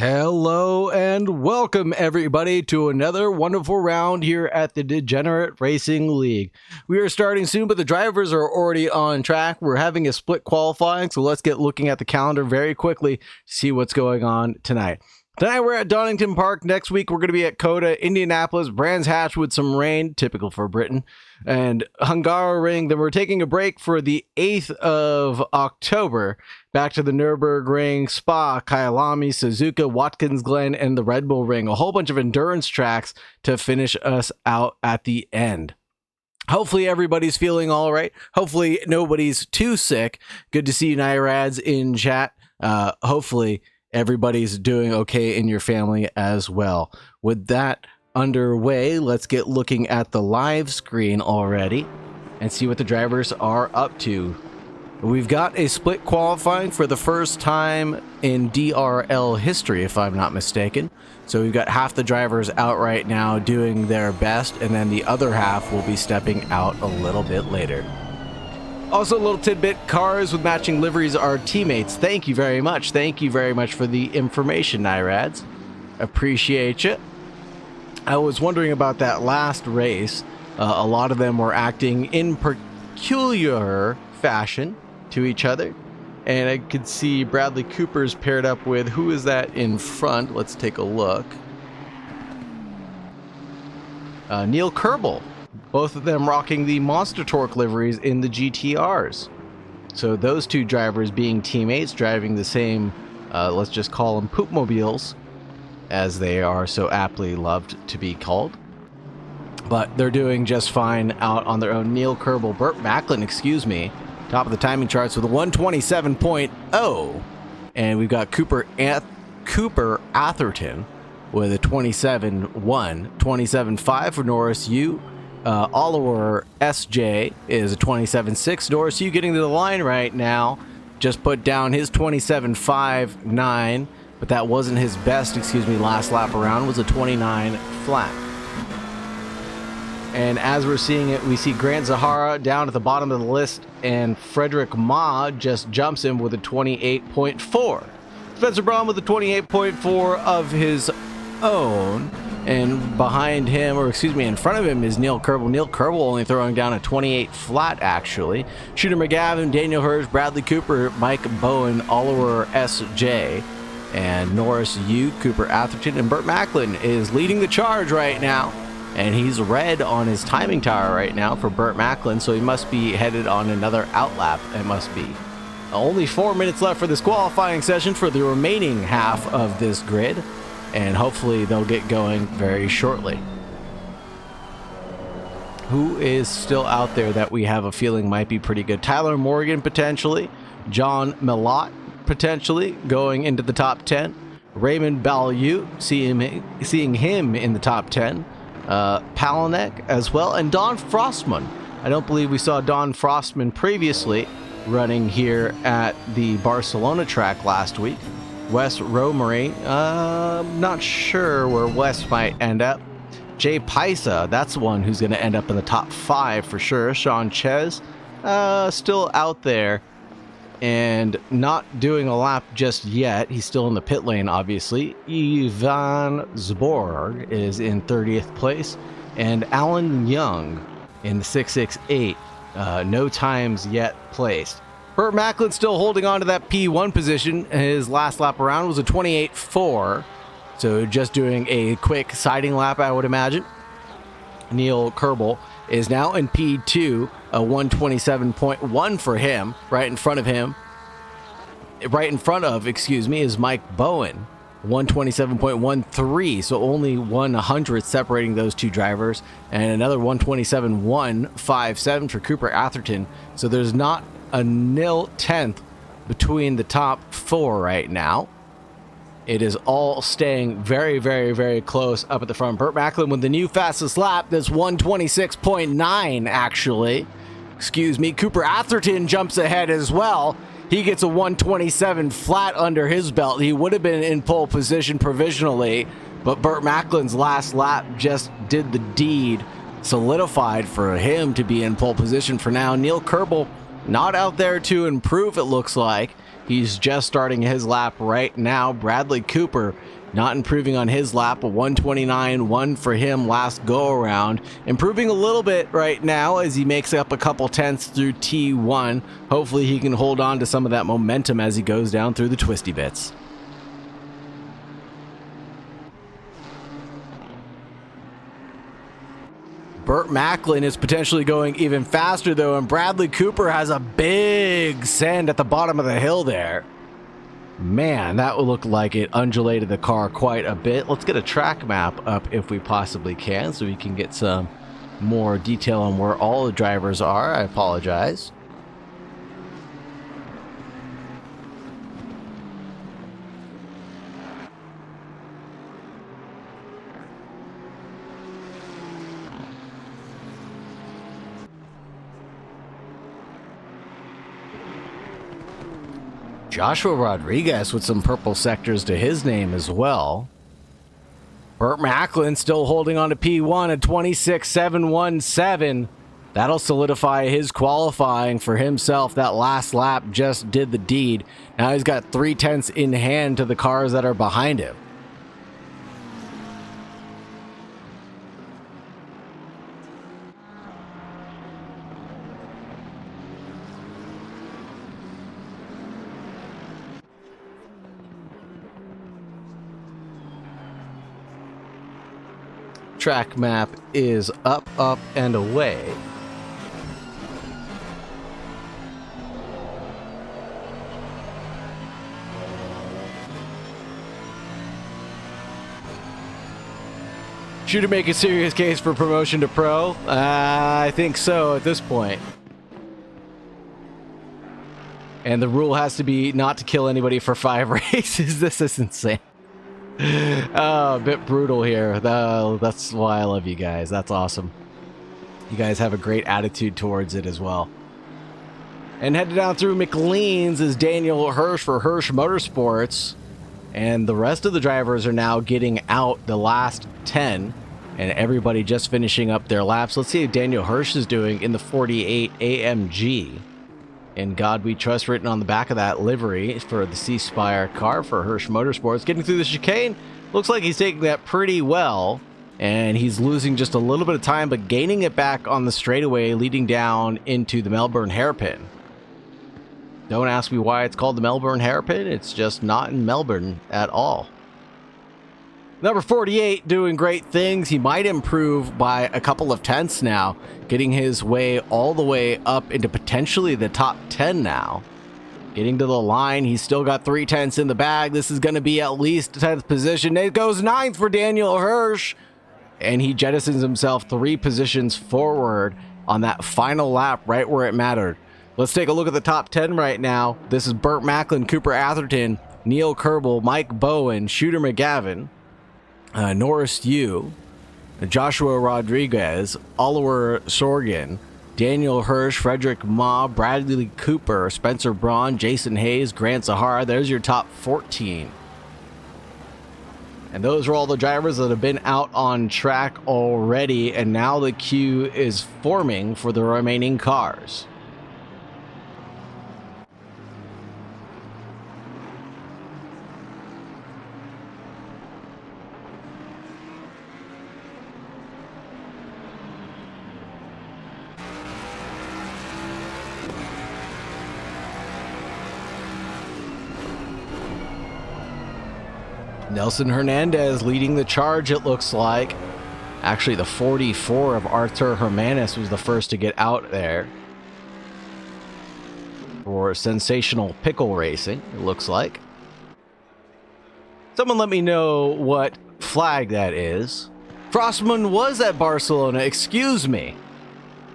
Hello and welcome everybody to another wonderful round here at the Degenerate Racing League. We are starting soon, but the drivers are already on track. We're having a split qualifying, so let's get looking at the calendar very quickly to see what's going on tonight. Tonight we're at Donington Park. Next week we're going to be at Coda, Indianapolis, Brands Hatch with some rain, typical for Britain, and Hungaroring. Then we're taking a break for the 8th of October. Back to the Nürburgring, Spa, Kyalami, Suzuka, Watkins Glen, and the Red Bull Ring. A whole bunch of endurance tracks to finish us out at the end. Hopefully everybody's feeling all right. Hopefully nobody's too sick. Good to see you, Nyrads, in chat. Hopefully everybody's doing okay in your family as well. With that underway, let's get looking at the live screen already and see what the drivers are up to. We've got a split qualifying for the first time in DRL history, if I'm not mistaken. So we've got half the drivers out right now doing their best, and then the other half will be stepping out a little bit later. Also, a little tidbit, cars with matching liveries are teammates. Thank you very much. Thank you very much for the information, Nyrads. Appreciate you. I was wondering about that last race. A lot of them were acting in peculiar fashion to each other, and I could see Bradley Cooper's paired up with, who is that in front? Let's take a look. Neil Kerbel. Both of them rocking the Monster Torque liveries in the GTRs. So those two drivers being teammates, driving the same, let's just call them poopmobiles, as they are so aptly loved to be called. But they're doing just fine out on their own. Neil Kerbel, Burt Macklin, excuse me, top of the timing charts with a 127.0, and we've got Cooper Atherton with a 27.1, 27.5 for Norris Yu. Oliver SJ is a 27.6. Norris Yu getting to the line right now, just put down his 27.59, but that wasn't his best, last lap around was a 29 flat. And as we're seeing it, we see Grant Zahara down at the bottom of the list, and Frederick Ma just jumps him with a 28.4. Spencer Braun with a 28.4 of his own, and behind him, in front of him is Neil Kerbel. Neil Kerbel only throwing down a 28 flat, actually. Shooter McGavin, Daniel Hirsch, Bradley Cooper, Mike Bowen, Oliver S.J., and Norris Yu, Cooper Atherton, and Burt Macklin is leading the charge right now. And he's red on his timing tower right now for Burt Macklin, so he must be headed on another outlap, it must be. Only 4 minutes left for this qualifying session for the remaining half of this grid, and hopefully they'll get going very shortly. Who is still out there that we have a feeling might be pretty good? Tyler Morgan, potentially. John Millot, potentially, going into the top 10. Raymond Ballew, seeing him in the top 10. Palanek as well, and Don Frostman. I don't believe we saw Don Frostman previously running here at the Barcelona track last week. Wes Romery, not sure where Wes might end up. Jay Paisa, that's one who's going to end up in the top 5 for sure. Sean Ches, still out there and not doing a lap just yet. He's still in the pit lane, obviously. Ivan Zborg is in 30th place, and Alan Young in the 668. No times yet placed. Burt Macklin still holding on to that P1 position. His last lap around was a 28.4, so just doing a quick siding lap, I would imagine. Neil Kerbel is now in P2, a 127.1 for him. Right in front of, is Mike Bowen, 127.13, so only 100 separating those two drivers, and another 127.157 for Cooper Atherton. So there's not a nil tenth between the top 4 right now. It is all staying very, very, very close up at the front. Burt Macklin with the new fastest lap. That's 126.9, actually. Cooper Atherton jumps ahead as well. He gets a 127 flat under his belt. He would have been in pole position provisionally, but Burt Macklin's last lap just did the deed, solidified for him to be in pole position for now. Neil Kerbel not out there to improve, it looks like. He's just starting his lap right now. Bradley Cooper not improving on his lap, a 129.1 for him last go around. Improving a little bit right now as he makes up a couple tenths through T1. Hopefully he can hold on to some of that momentum as he goes down through the twisty bits. Burt Macklin is potentially going even faster though, and Bradley Cooper has a big send at the bottom of the hill there. Man, that would look like it undulated the car quite a bit. Let's get a track map up if we possibly can so we can get some more detail on where all the drivers are. I apologize. Joshua Rodriguez with some purple sectors to his name as well. Burt Macklin still holding on to P1 at 26.717. That'll solidify his qualifying for himself. That last lap just did the deed. Now he's got 0.3 in hand to the cars that are behind him. Track map is up, up, and away. Should it make a serious case for promotion to pro? I think so at this point. And the rule has to be not to kill anybody for 5 races. This is insane. Oh, a bit brutal here. That's why I love you guys. That's awesome. You guys have a great attitude towards it as well. And headed down through McLean's is Daniel Hirsch for Hirsch Motorsports. And the rest of the drivers are now getting out the last 10. And everybody just finishing up their laps. Let's see how Daniel Hirsch is doing in the 48 AMG. In God We Trust written on the back of that livery for the C-Spire car for Hirsch Motorsports. Getting through the chicane, looks like he's taking that pretty well. And he's losing just a little bit of time, but gaining it back on the straightaway, leading down into the Melbourne hairpin. Don't ask me why it's called the Melbourne hairpin. It's just not in Melbourne at all. Number 48 doing great things. He might improve by a couple of tenths now, getting his way all the way up into potentially the top 10 now. Getting to the line, he's still got 0.3 in the bag. This is going to be at least 10th position. It goes 9th for Daniel Hirsch, and he jettisons himself 3 positions forward on that final lap right where it mattered. Let's take a look at the top 10 right now. This is Burt Macklin, Cooper Atherton, Neil Kerbel, Mike Bowen, Shooter McGavin, Norris Yu, Joshua Rodriguez, Oliver Sorgen, Daniel Hirsch, Frederick Ma, Bradley Cooper, Spencer Braun, Jason Hayes, Grant Zahara. There's your top 14. And those are all the drivers that have been out on track already, and now the queue is forming for the remaining cars. Nelson Hernandez leading the charge, it looks like. Actually, the 44 of Artur Hermanis was the first to get out there for Sensational Pickle Racing, it looks like. Someone let me know what flag that is. Frostman was at Barcelona, excuse me.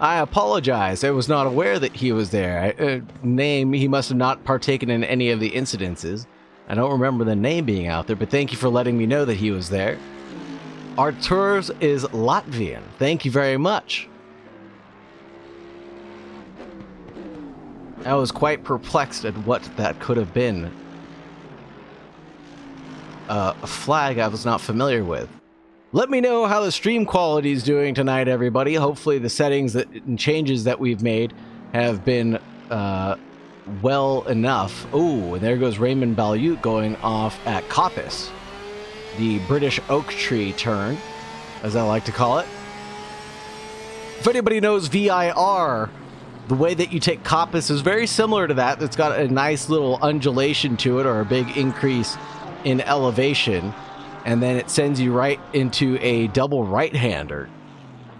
I apologize, I was not aware that he was there. He must have not partaken in any of the incidences. I don't remember the name being out there, but thank you for letting me know that he was there. Artur's is Latvian. Thank you very much. I was quite perplexed at what that could have been. A flag I was not familiar with. Let me know how the stream quality is doing tonight, everybody. Hopefully the settings and changes that we've made have been well enough. Oh, and there goes Raymond Balut going off at Coppice, the British oak tree turn, as I like to call it. If anybody knows VIR, the way that you take Coppice is very similar to that. It's got a nice little undulation to it, or a big increase in elevation, and then it sends you right into a double right-hander,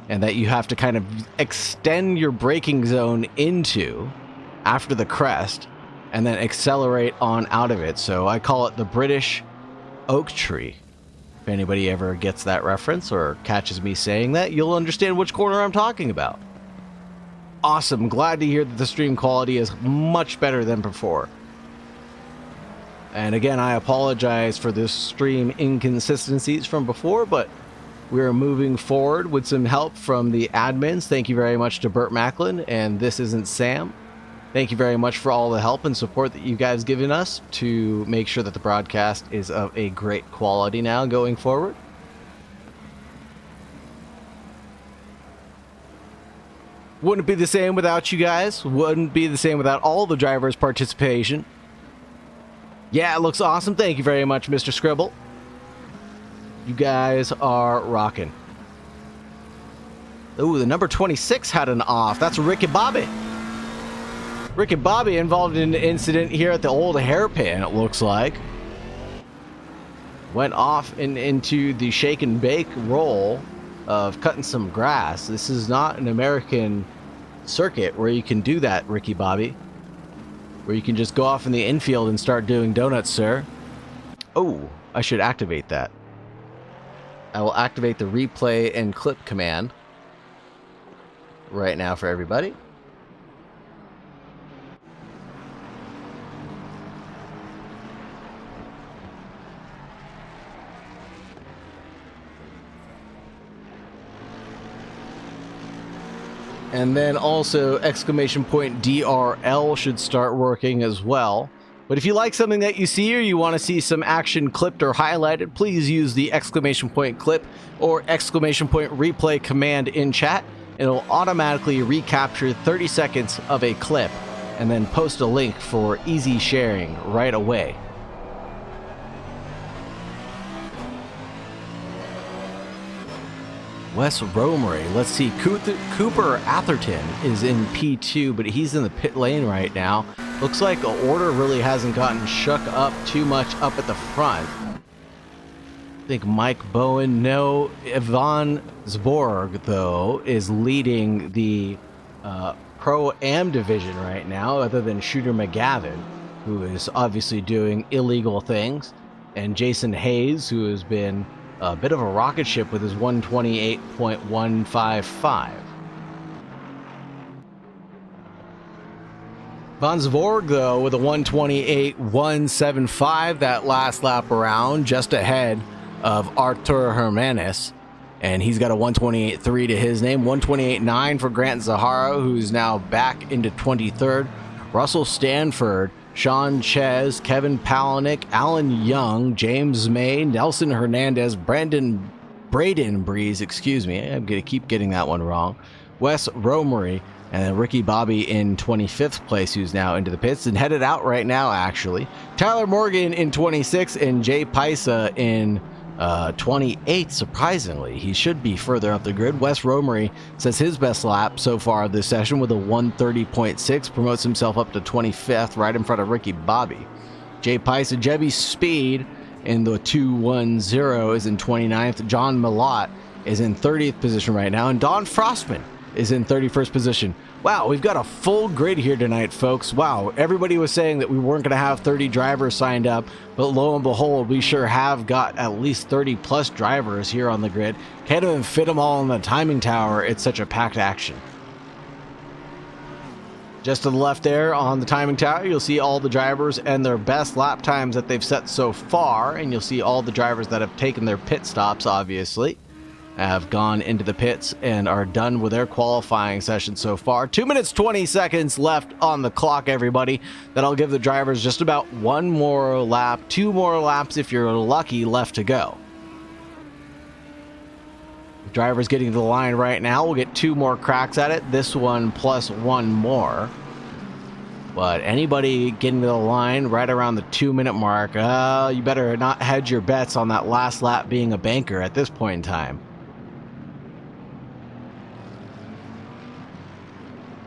and that you have to kind of extend your braking zone into after the crest, and then accelerate on out of it. So I call it the British oak tree. If anybody ever gets that reference or catches me saying that, you'll understand which corner I'm talking about. Awesome. Glad to hear that the stream quality is much better than before. And again, I apologize for the stream inconsistencies from before, but we're moving forward with some help from the admins. Thank you very much to Burt Macklin and This Isn't Sam. Thank you very much for all the help and support that you guys given us to make sure that the broadcast is of a great quality now going forward. Wouldn't be the same without you guys. Wouldn't be the same without all the drivers' participation. Yeah, it looks awesome. Thank you very much, Mr. Scribble. You guys are rocking. Ooh, the number 26 had an off. That's Ricky Bobby. Ricky Bobby involved in an incident here at the old hairpin, it looks like. Went off into the shake and bake roll of cutting some grass. This is not an American circuit where you can do that, Ricky Bobby. Where you can just go off in the infield and start doing donuts, sir. Oh, I should activate that. I will activate the replay and clip command right now for everybody. And then also exclamation point DRL should start working as well. But if you like something that you see or you want to see some action clipped or highlighted, please use the exclamation point clip or exclamation point replay command in chat. It'll automatically recapture 30 seconds of a clip and then post a link for easy sharing right away. Wes Romery. Let's see. Cooper Atherton is in P2, but he's in the pit lane right now. Looks like the order really hasn't gotten shook up too much up at the front. I think Mike Bowen. No, Ivan Zborg, though, is leading the Pro-Am division right now, other than Shooter McGavin, who is obviously doing illegal things, and Jason Hayes, who has been a bit of a rocket ship with his 128.155. Van Zvorg, though, with a 128.175 that last lap around, just ahead of Artur Hermanis. And he's got a 128.3 to his name. 128.9 for Grant Zahara, who's now back into 23rd. Russell Stanford, Sean Ches, Kevin Palaniuk, Alan Young, James May, Nelson Hernandez, Braden Breeze, excuse me, I'm going to keep getting that one wrong, Wes Romery, and then Ricky Bobby in 25th place, who's now into the pits and headed out right now, actually. Tyler Morgan in 26 and Jay Paisa in 28, surprisingly. He should be further up the grid. Wes Romery says his best lap so far this session with a 130.6, promotes himself up to 25th, right in front of Ricky Bobby. Jay Pice and Jebby Speed in the 210 is in 29th. John Millot is in 30th position right now, and Don Frostman is in 31st position. Wow, we've got a full grid here tonight, folks. Wow, everybody was saying that we weren't going to have 30 drivers signed up, but lo and behold, we sure have got at least 30 plus drivers here on the grid. Can't even fit them all in the timing tower. It's such a packed action. Just to the left there on the timing tower, you'll see all the drivers and their best lap times that they've set so far, and you'll see all the drivers that have taken their pit stops, obviously, have gone into the pits and are done with their qualifying session so far. 2 minutes, 20 seconds left on the clock, everybody. That'll give the drivers just about one more lap, 2 more laps if you're lucky, left to go. The drivers getting to the line right now. We'll get 2 more cracks at it. This one plus 1 more. But anybody getting to the line right around the 2-minute mark, you better not hedge your bets on that last lap being a banker at this point in time.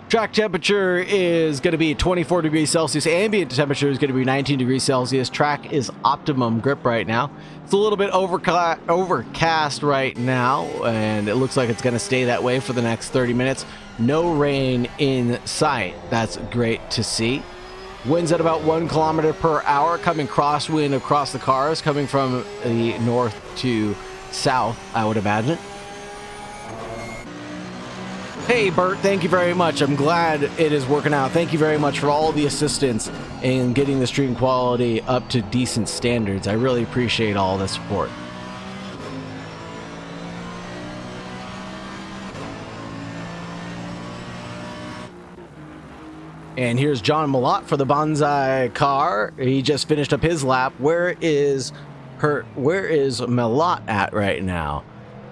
Track temperature is going to be 24 degrees Celsius. Ambient temperature is going to be 19 degrees Celsius. Track is optimum grip right now. It's a little bit overcast right now, and it looks like it's going to stay that way for the next 30 minutes. No rain in sight. That's great to see. Winds at about 1 kilometer per hour, coming crosswind across the cars, coming from the north to south, I would imagine. Hey, Bert, thank you very much. I'm glad it is working out. Thank you very much for all the assistance in getting the stream quality up to decent standards. I really appreciate all the support. And here's John Malott for the Bonsai car. He just finished up his lap. Where is Malott at right now?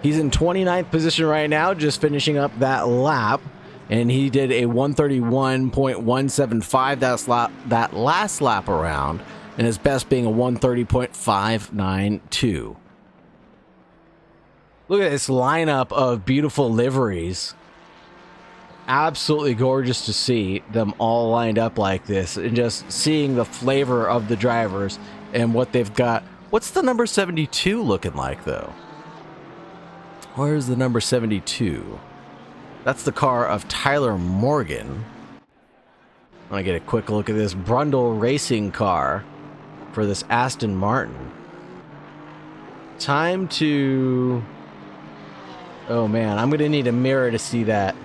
He's in 29th position right now, just finishing up that lap, and he did a 131.175 that last lap around, and his best being a 130.592. Look at this lineup of beautiful liveries. Absolutely gorgeous to see them all lined up like this, and just seeing the flavor of the drivers and what they've got. What's the number 72 looking like, though? Where's the number 72? That's the car of Tyler Morgan. I want to get a quick look at this Brundle racing car for this Aston Martin. Time to... Oh man, I'm going to need a mirror to see that.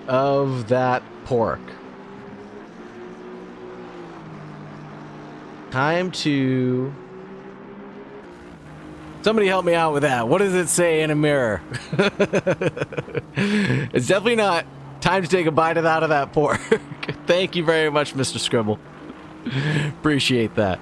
Of that pork. Time to... Somebody help me out with that. What does it say in a mirror? It's definitely not time to take a bite out of that pork. Thank you very much, Mr. Scribble. Appreciate that.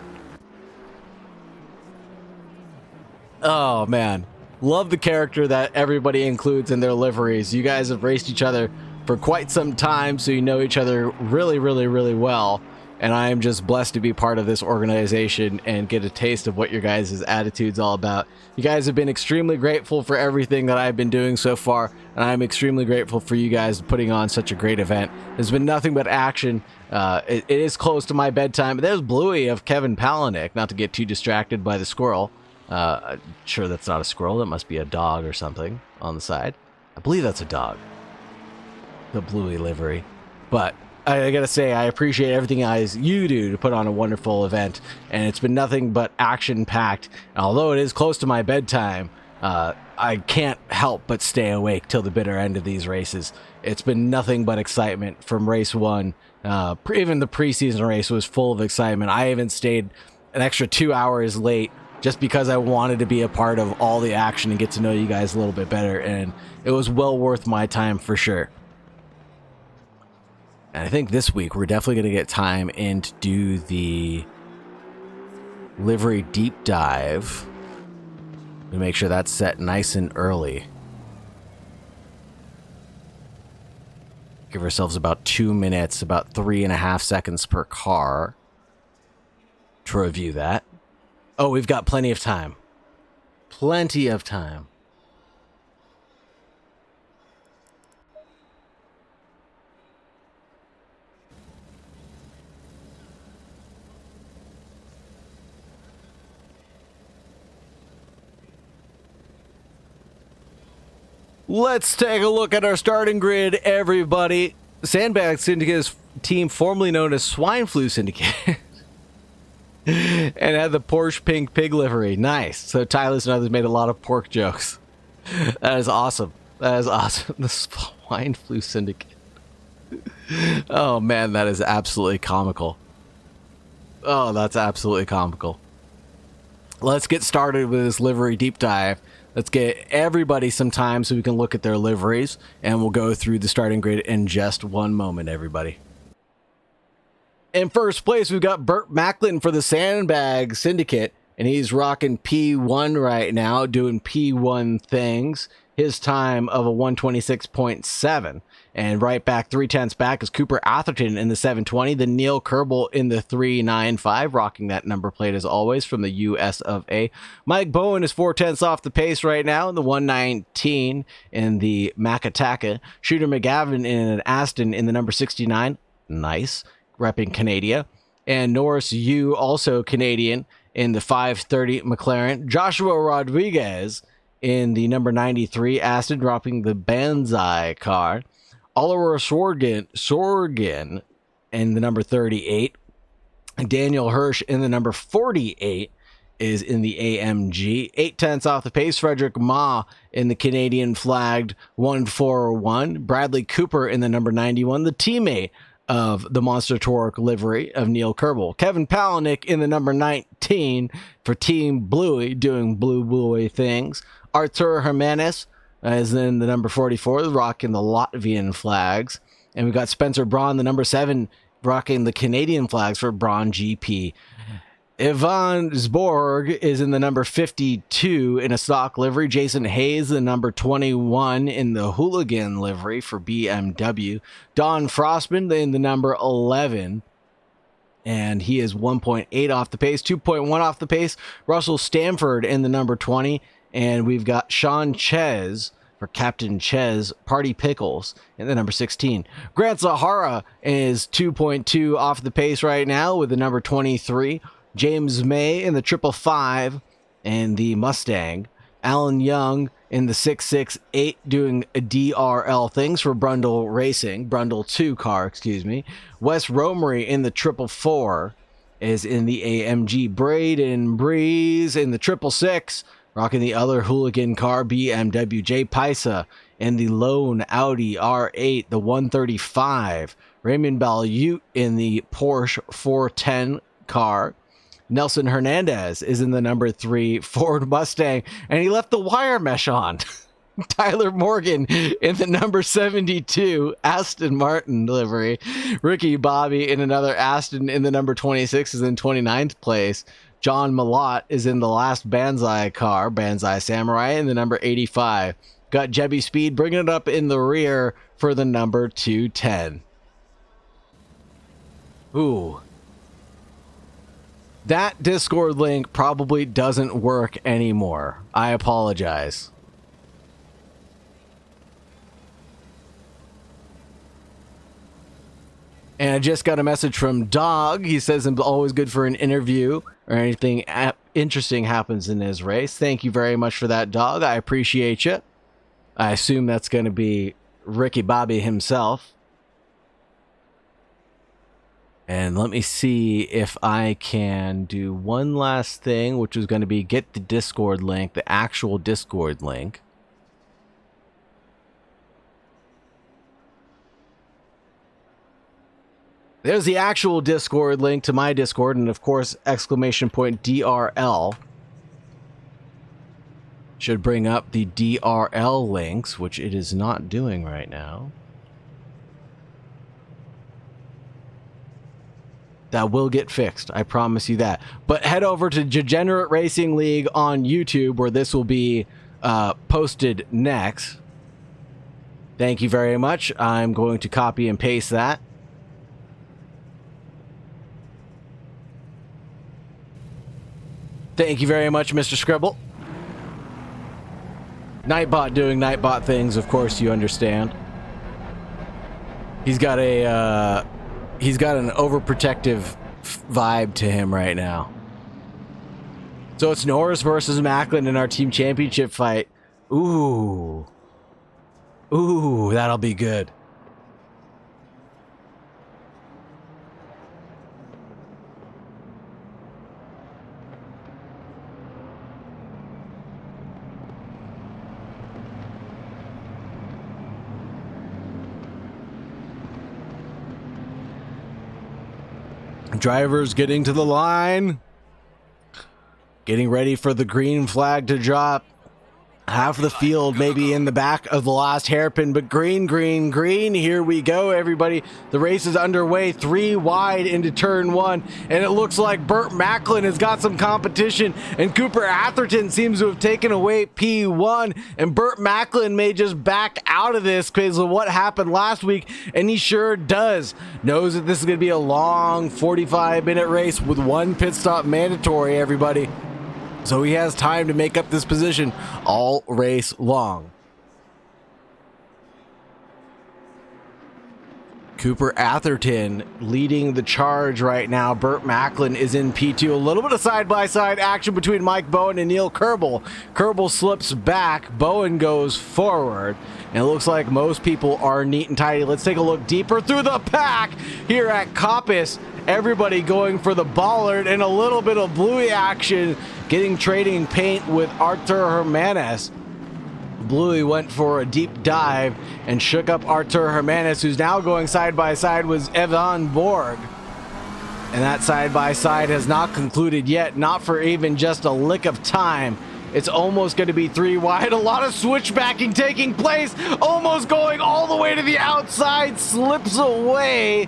Oh, man. Love the character that everybody includes in their liveries. You guys have raced each other for quite some time, so you know each other really, really, really well. And I am just blessed to be part of this organization and get a taste of what your guys' attitude's all about. You guys have been extremely grateful for everything that I've been doing so far, and I'm extremely grateful for you guys putting on such a great event. There's been nothing but action. It is close to my bedtime. There's Bluey of Kevin Palahniuk, not to get too distracted by the squirrel. I'm sure that's not a squirrel. That must be a dog or something on the side. I believe that's a dog. The Bluey livery. But I gotta say, I appreciate everything you do to put on a wonderful event, and it's been nothing but action-packed. Although it is close to my bedtime, I can't help but stay awake till the bitter end of these races. It's been nothing but excitement from race one. Even the preseason race was full of excitement. I even stayed an extra 2 hours late just because I wanted to be a part of all the action and get to know you guys a little bit better, and it was well worth my time for sure. And I think this week we're definitely going to get time in to do the livery deep dive. To make sure that's set nice and early. Give ourselves about 2 minutes, about 3.5 seconds per car to review that. Oh, we've got plenty of time. Plenty of time. Let's take a look at our starting grid, everybody. Sandbag Syndicate is a team formerly known as Swine Flu Syndicate. And had the Porsche pink pig livery. Nice. So Tyler's and others made a lot of pork jokes. That is awesome. That is awesome. The Swine Flu Syndicate. Oh man, that is absolutely comical. Oh, that's absolutely comical. Let's get started with this livery deep dive. Let's get everybody some time so we can look at their liveries, and we'll go through the starting grid in just one moment, everybody. In first place, we've got Burt Macklin for the Sandbag Syndicate, and he's rocking P1 right now, doing P1 things. his time of a 126.7. And right back 0.3 back is Cooper Atherton in the 720. The Neil Kerbel in the 395, rocking that number plate as always from the US of A. Mike Bowen is 0.4 off the pace right now in the 119 in the Makataka. Shooter McGavin in an Aston in the number 69. Nice. Repping Canada. And Norris Yu, also Canadian, in the 530 McLaren. Joshua Rodriguez in the number 93 Aston, dropping the Banzai car. Oliver Sorgen in the number 38. Daniel Hirsch in the number 48 is in the AMG. 0.8 off the pace. Frederick Ma in the Canadian flagged 141. Bradley Cooper in the number 91, the teammate of the Monster Torque livery of Neil Kerbel. Kevin Palahniuk in the number 19 for Team Bluey, doing Bluey things. Artur Jimenez is in the number 44, rocking the Latvian flags. And we've got Spencer Braun, the number 7, rocking the Canadian flags for Braun GP. Ivan Zborg is in the number 52 in a stock livery. Jason Hayes, the number 21 in the Hooligan livery for BMW. Don Frostman in the number 11. And he is 1.8 off the pace, 2.1 off the pace. Russell Stanford in the number 20. And we've got Sean Ches for Captain Ches Party Pickles in the number 16. Grant Zahara is 2.2 off the pace right now with the number 23. James May in the 555 and the Mustang. Alan Young in the 668 doing DRL things for Brundle Racing. Brundle 2 car, excuse me. Wes Romery in the 444 is in the AMG. Braden Breeze in the 666, rocking the other hooligan car, BMW. Jay Paisa in the lone Audi R8, the 135. Raymond Balut in the Porsche 410 car. Nelson Hernandez is in the number 3 Ford Mustang, and he left the wire mesh on. Tyler Morgan in the number 72 Aston Martin livery. Ricky Bobby in another Aston in the number 26 is in 29th place. John Malott is in the last Banzai car, Banzai Samurai, in the number 85. Got Jebby Speed bringing it up in the rear for the number 210. Ooh. That Discord link probably doesn't work anymore. I apologize. And I just got a message from Dog. He says I'm always good for an interview or anything interesting happens in his race. Thank you very much for that, Dog. I appreciate you. I assume that's going to be Ricky Bobby himself. And let me see if I can do one last thing, which is going to be get the Discord link, the actual Discord link. There's the actual Discord link to my Discord, and of course, exclamation point DRL. Should bring up the DRL links, which it is not doing right now. That will get fixed. I promise you that. But head over to Degenerate Racing League on YouTube, where this will be posted next. Thank you very much. I'm going to copy and paste that. Thank you very much, Mr. Scribble. Nightbot doing Nightbot things, of course you understand. He's got an overprotective vibe to him right now. So it's Norris versus Macklin in our team championship fight. Ooh. Ooh, that'll be good. Drivers getting to the line. Getting ready for the green flag to drop. half the field maybe in the back of the last hairpin, but green, green, green. Here we go, everybody. The race is underway, 3 wide into turn 1, and it looks like Burt Macklin has got some competition, and Cooper Atherton seems to have taken away P1, and Burt Macklin may just back out of this because of what happened last week, and he sure does. Knows that this is going to be a long 45-minute race with 1 pit stop mandatory, everybody. So he has time to make up this position all race long. Cooper Atherton leading the charge right now. Burt Macklin is in P2. A little bit of side-by-side action between Mike Bowen and Neil Kerbel. Kerbel slips back. Bowen goes forward. And it looks like most people are neat and tidy. Let's take a look deeper through the pack here at Coppice. Everybody going for the bollard and a little bit of Bluey action, trading paint with Artur Jimenez. Bluey went for a deep dive and shook up Artur Jimenez, who's now going side by side with Evan Borg. And that side by side has not concluded yet, not for even just a lick of time. It's almost going to be 3 wide. A lot of switchbacking taking place, almost going all the way to the outside, slips away.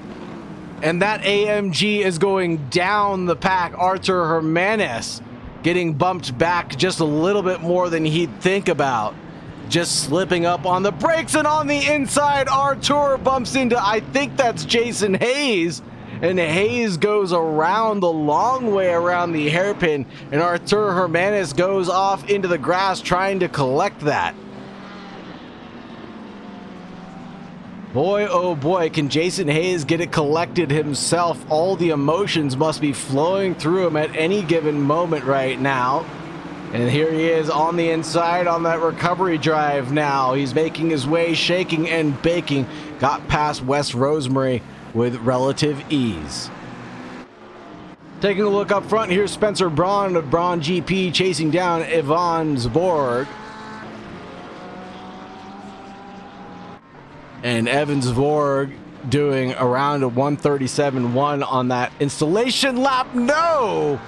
And that AMG is going down the pack. Artur Jimenez getting bumped back just a little bit more than he'd think about. Just slipping up on the brakes, and on the inside, Artur bumps into, I think that's Jason Hayes. And Hayes goes around the long way around the hairpin, and Artur Jimenez goes off into the grass trying to collect that. Boy, oh boy, can Jason Hayes get it collected himself. All the emotions must be flowing through him at any given moment right now. And here he is on the inside on that recovery drive now. He's making his way, shaking and baking. Got past West Rosemary with relative ease. Taking a look up front, here's Spencer Braun of Braun GP chasing down Ivan Zborg. And Evan Zborg doing around a 137.1 on that installation lap. No!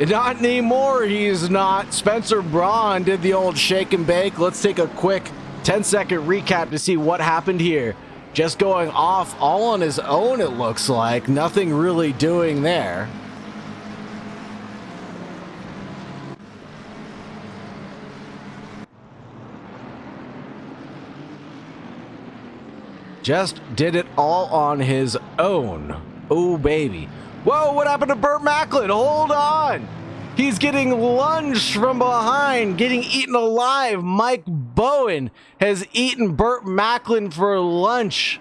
Not anymore, he's not. Spencer Braun did the old shake and bake. Let's take a quick 10-second recap to see what happened here. Just going off all on his own, it looks like. Nothing really doing there. Just did it all on his own. Oh, baby. Whoa, what happened to Burt Macklin? Hold on. He's getting lunged from behind, getting eaten alive. Mike Bowen has eaten Burt Macklin for lunch.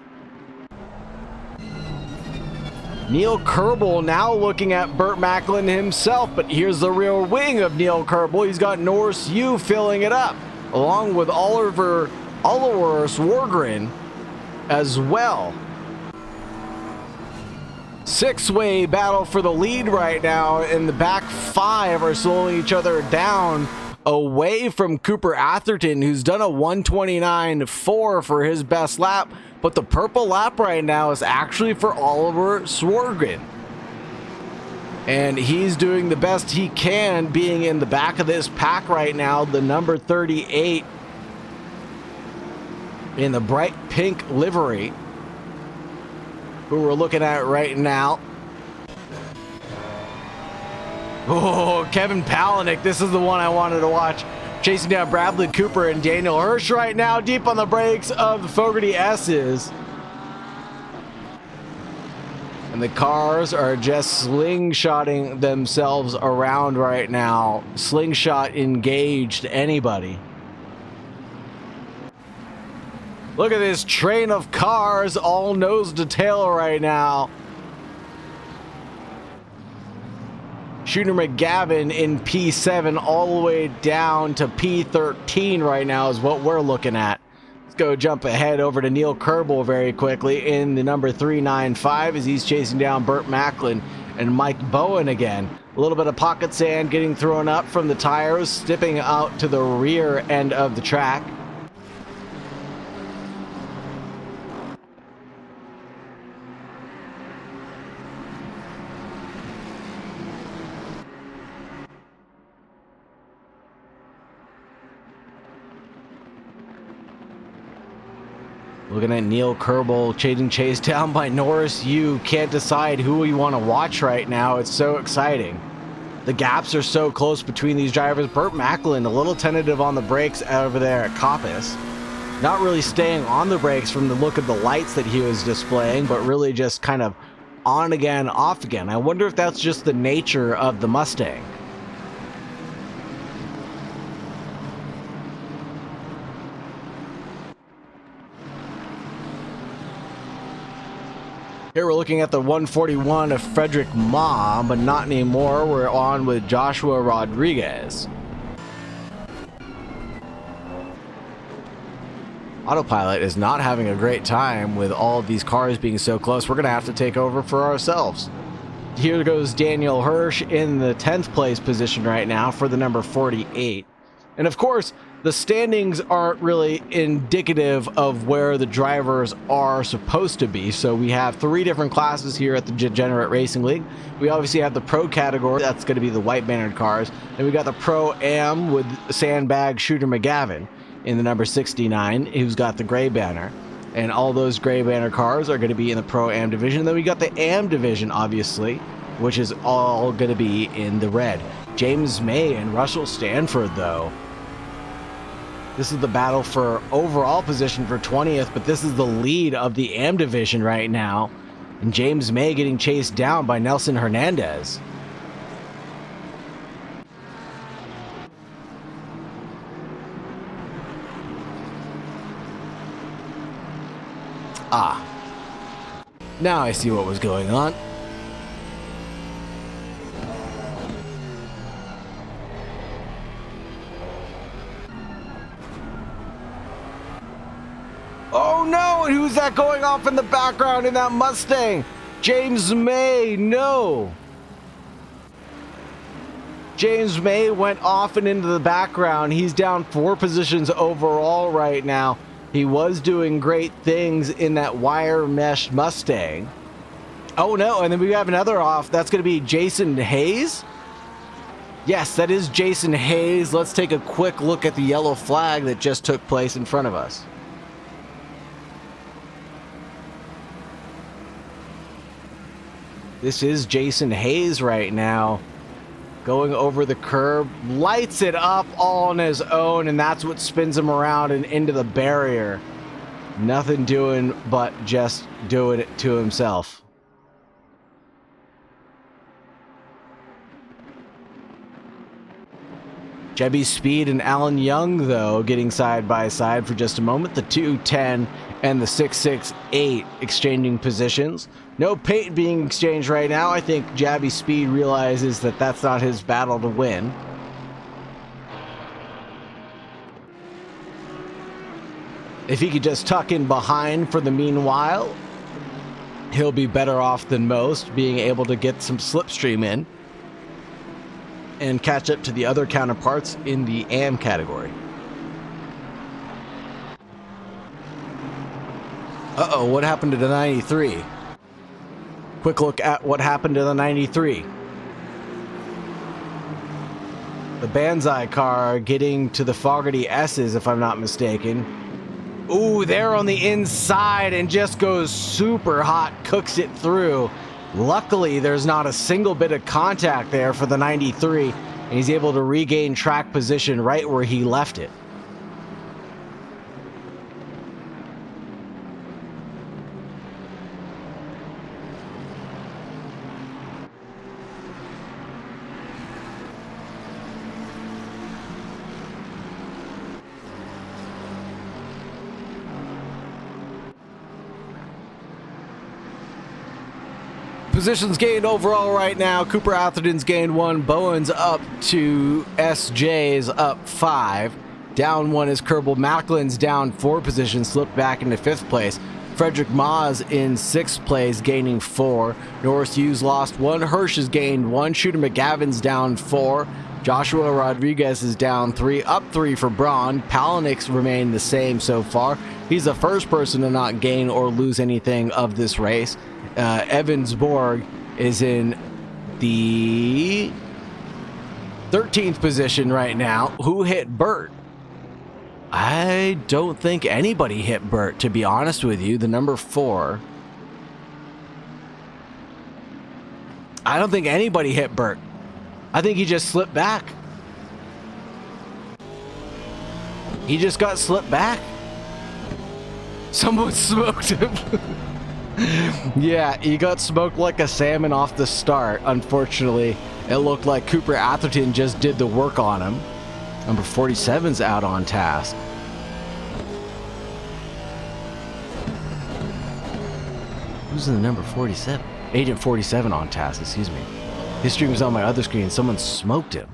Neil Kerbel now looking at Burt Macklin himself, but here's the rear wing of Neil Kerbel. He's got Norse U filling it up, along with Oliver Swargren as well. 6-way battle for the lead right now, and the back 5 are slowing each other down away from Cooper Atherton, who's done a 129.4 for his best lap, but the purple lap right now is actually for Oliver Swargren. And he's doing the best he can being in the back of this pack right now, the number 38 in the bright pink livery, who we're looking at right now. Oh, Kevin Palaniuk, this is the one I wanted to watch. Chasing down Bradley Cooper and Daniel Hirsch right now, deep on the brakes of the Fogarty S's. And the cars are just slingshotting themselves around right now. Slingshot engaged anybody. Look at this train of cars, all nose to tail right now. Shooter McGavin in P7 all the way down to P13 right now is what we're looking at. Let's go jump ahead over to Neil Kerbel very quickly in the number 395 as he's chasing down Burt Macklin and Mike Bowen again. A little bit of pocket sand getting thrown up from the tires, stepping out to the rear end of the track. Looking at Neil Kerbel getting chased down by Norris. You can't decide who you want to watch right now. It's so exciting. The gaps are so close between these drivers. Burt Macklin, a little tentative on the brakes over there at Coppice. Not really staying on the brakes from the look of the lights that he was displaying, but really just kind of on again, off again. I wonder if that's just the nature of the Mustang. Here we're looking at the 141 of Frederick Ma, but not anymore. We're on with Joshua Rodriguez. Autopilot is not having a great time with all of these cars being so close. We're going to have to take over for ourselves. Here goes Daniel Hirsch in the 10th place position right now for the number 48. And of course, the standings aren't really indicative of where the drivers are supposed to be. So we have 3 different classes here at the Degenerate Racing League. We obviously have the Pro category. That's going to be the white bannered cars. And we got the Pro-Am with Sandbag Shooter McGavin in the number 69, who's got the gray banner. And all those gray banner cars are going to be in the Pro-Am division. Then we got the Am division, obviously, which is all going to be in the red. James May and Russell Stanford, though. This is the battle for overall position for 20th, but this is the lead of the Am division right now. And James May getting chased down by Nelson Hernandez. Ah. Now I see what was going on. Oh no! And who's that going off in the background in that Mustang? James May, no! James May went off and into the background. He's down 4 positions overall right now. He was doing great things in that wire mesh Mustang. Oh no, and then we have another off. That's going to be Jason Hayes. Yes, that is Jason Hayes. Let's take a quick look at the yellow flag that just took place in front of us. This is Jason Hayes right now. Going over the curb, lights it up all on his own, and that's what spins him around and into the barrier. Nothing doing but just doing it to himself. Jebby Speed and Alan Young, though, getting side by side for just a moment. The 210 and the 668 exchanging positions. No paint being exchanged right now. I think Jabby Speed realizes that that's not his battle to win. If he could just tuck in behind for the meanwhile, he'll be better off than most, being able to get some slipstream in and catch up to the other counterparts in the Am category. Uh-oh, what happened to the 93? Quick look at what happened to the 93. The Banzai car getting to the Fogarty S's, if I'm not mistaken. Ooh, they're on the inside and just goes super hot, cooks it through. Luckily, there's not a single bit of contact there for the 93, and he's able to regain track position right where he left it. Positions gained overall right now. Cooper Atherton's gained 1. Bowen's up to SJ's up 5. Down 1 is Kerbal. Macklin's down 4 positions, slipped back into 5th place. Frederick Ma's in 6th place, gaining 4. Norris Hughes lost 1. Hirsch has gained 1. Shooter McGavin's down 4. Joshua Rodriguez is down 3. Up 3 for Braun. Palanik's remained the same so far. He's the first person to not gain or lose anything of this race. Evansborg is in the 13th position right now. Who hit Burt? I don't think anybody hit Bert, to be honest with you. The number 4. I don't think anybody hit Bert. I think he just slipped back. He just got slipped back. Someone smoked him. Yeah, he got smoked like a salmon off the start. Unfortunately, it looked like Cooper Atherton just did the work on him. Number 47's out on task. Who's in the number 47? Agent 47 on task, excuse me. His stream was on my other screen. Someone smoked him.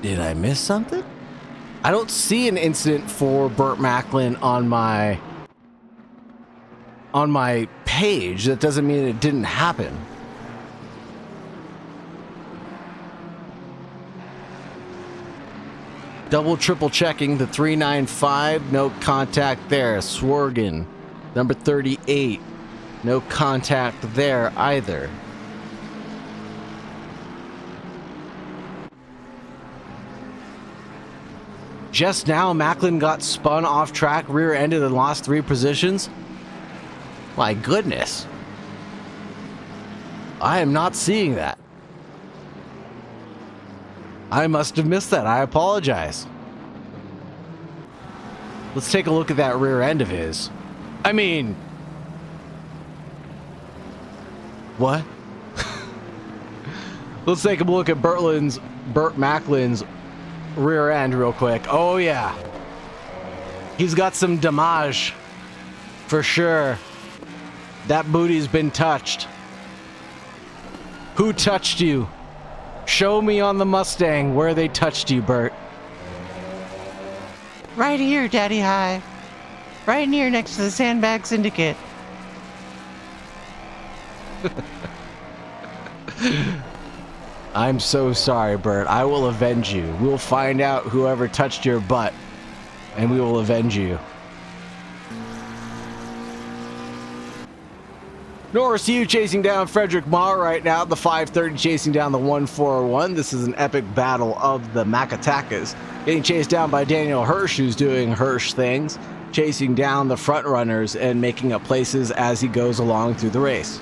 Did I miss something? I don't see an incident for Burt Macklin on my page. That doesn't mean it didn't happen. Double, triple checking the 395. No contact there. Swergen, number 38. No contact there either. Just now, Macklin got spun off track, rear-ended, and lost 3 positions. My goodness. I am not seeing that. I must have missed that. I apologize. Let's take a look at that rear end of his. I mean... What? Let's take a look at Burt Macklin's rear end real quick. Oh yeah, he's got some damage for sure. That booty's been touched. Who touched you? Show me on the Mustang where they touched you, Bert. Right here, Daddy High. Right near next to the Sandbag Syndicate. I'm so sorry, Bert. I will avenge you. We'll find out whoever touched your butt, and we will avenge you. Norris Hugh chasing down Frederick Ma right now. The 530 chasing down the 141. This is an epic battle of the Macatakas. Getting chased down by Daniel Hirsch, who's doing Hirsch things. Chasing down the front runners and making up places as he goes along through the race.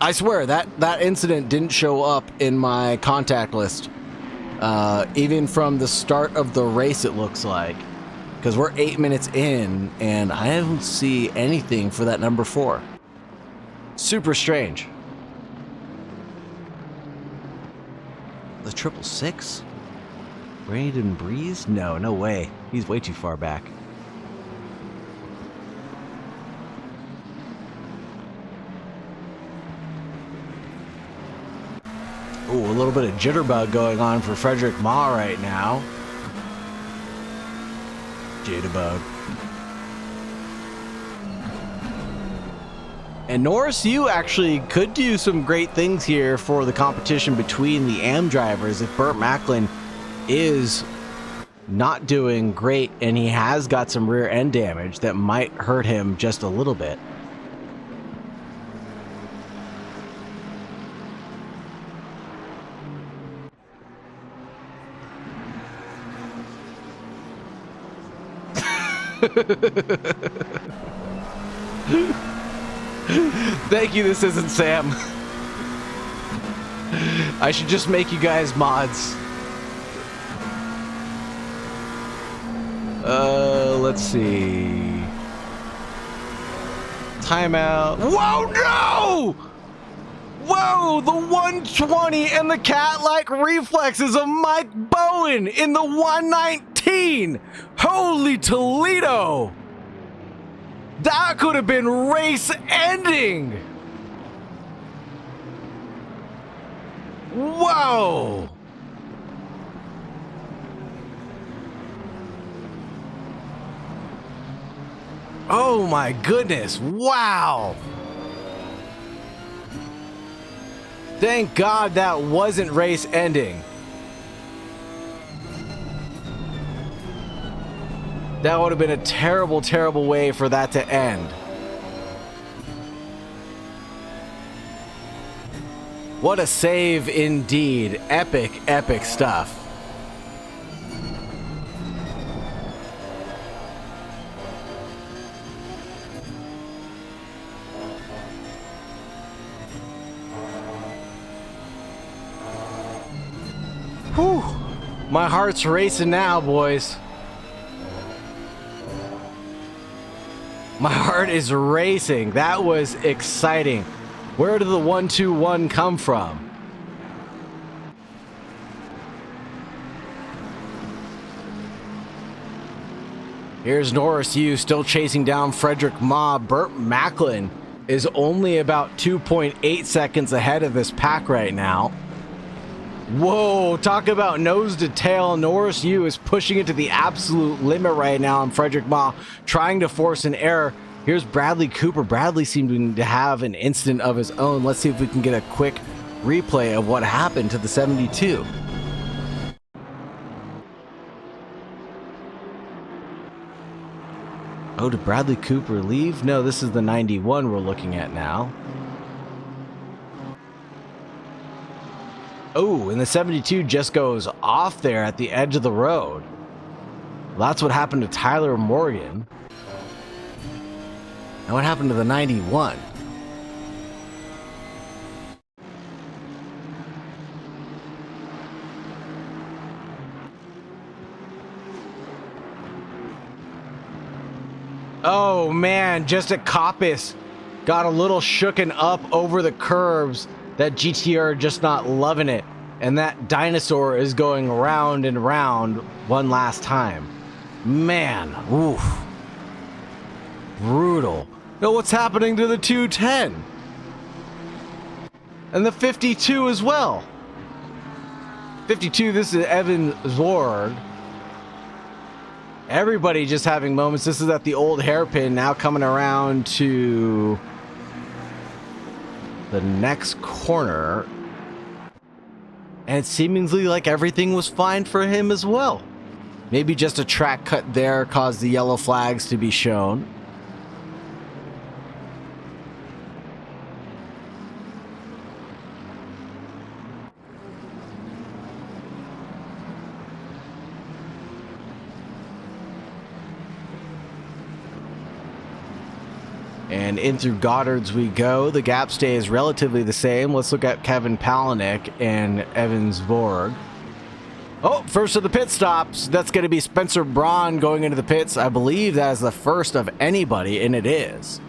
I swear that incident didn't show up in my contact list. Even from the start of the race, it looks like. Because we're 8 minutes in, and I don't see anything for that number 4. Super strange. The 666? Braden Breeze? No way. He's way too far back. Ooh, a little bit of jitterbug going on for Frederick Ma right now. Jitterbug. And Norris, you actually could do some great things here for the competition between the AM drivers if Burt Macklin is not doing great and he has got some rear end damage that might hurt him just a little bit. Thank you, this isn't Sam. I should just make you guys mods. Let's see. Timeout. Whoa, no! Whoa, the 120 and the cat-like reflexes of Mike Bowen in the 119. Holy Toledo! That could have been race ending. Whoa! Oh my goodness, wow! Thank God that wasn't race ending. That would have been a terrible, terrible way for that to end. What a save indeed. Epic, epic stuff. Whew. My heart's racing now, boys. My heart is racing. That was exciting. Where did the 1-2-1 come from? Here's Norris Yu still chasing down Frederick Ma. Burt Macklin is only about 2.8 seconds ahead of this pack right now. Whoa, talk about nose to tail. Norris Yu is pushing it to the absolute limit right now, and Frederick Ma trying to force an error. Here's Bradley Cooper. Bradley seeming to have an incident of his own. Let's see if we can get a quick replay of what happened to the 72. Oh, did Bradley Cooper leave? No, this is the 91 we're looking at now. Oh, and the 72 just goes off there at the edge of the road. Well, that's what happened to Tyler Morgan. And what happened to the 91? Oh man, just a Coppice got a little shooken up over the curves. That GTR just not loving it. And that dinosaur is going round and round one last time. Man, oof. Brutal. Now what's happening to the 210? And the 52 as well. 52, this is Evan Zorg. Everybody just having moments. This is at the old hairpin, now coming around to the next corner. And it seemingly like everything was fine for him as well. Maybe just a track cut there caused the yellow flags to be shown. And in through Goddard's we go. The gap stays relatively the same. Let's look at Kevin Palaniuk and Evan Zborg. Oh, first of the pit stops. That's going to be Spencer Braun going into the pits. I believe that is the first of anybody, and it is.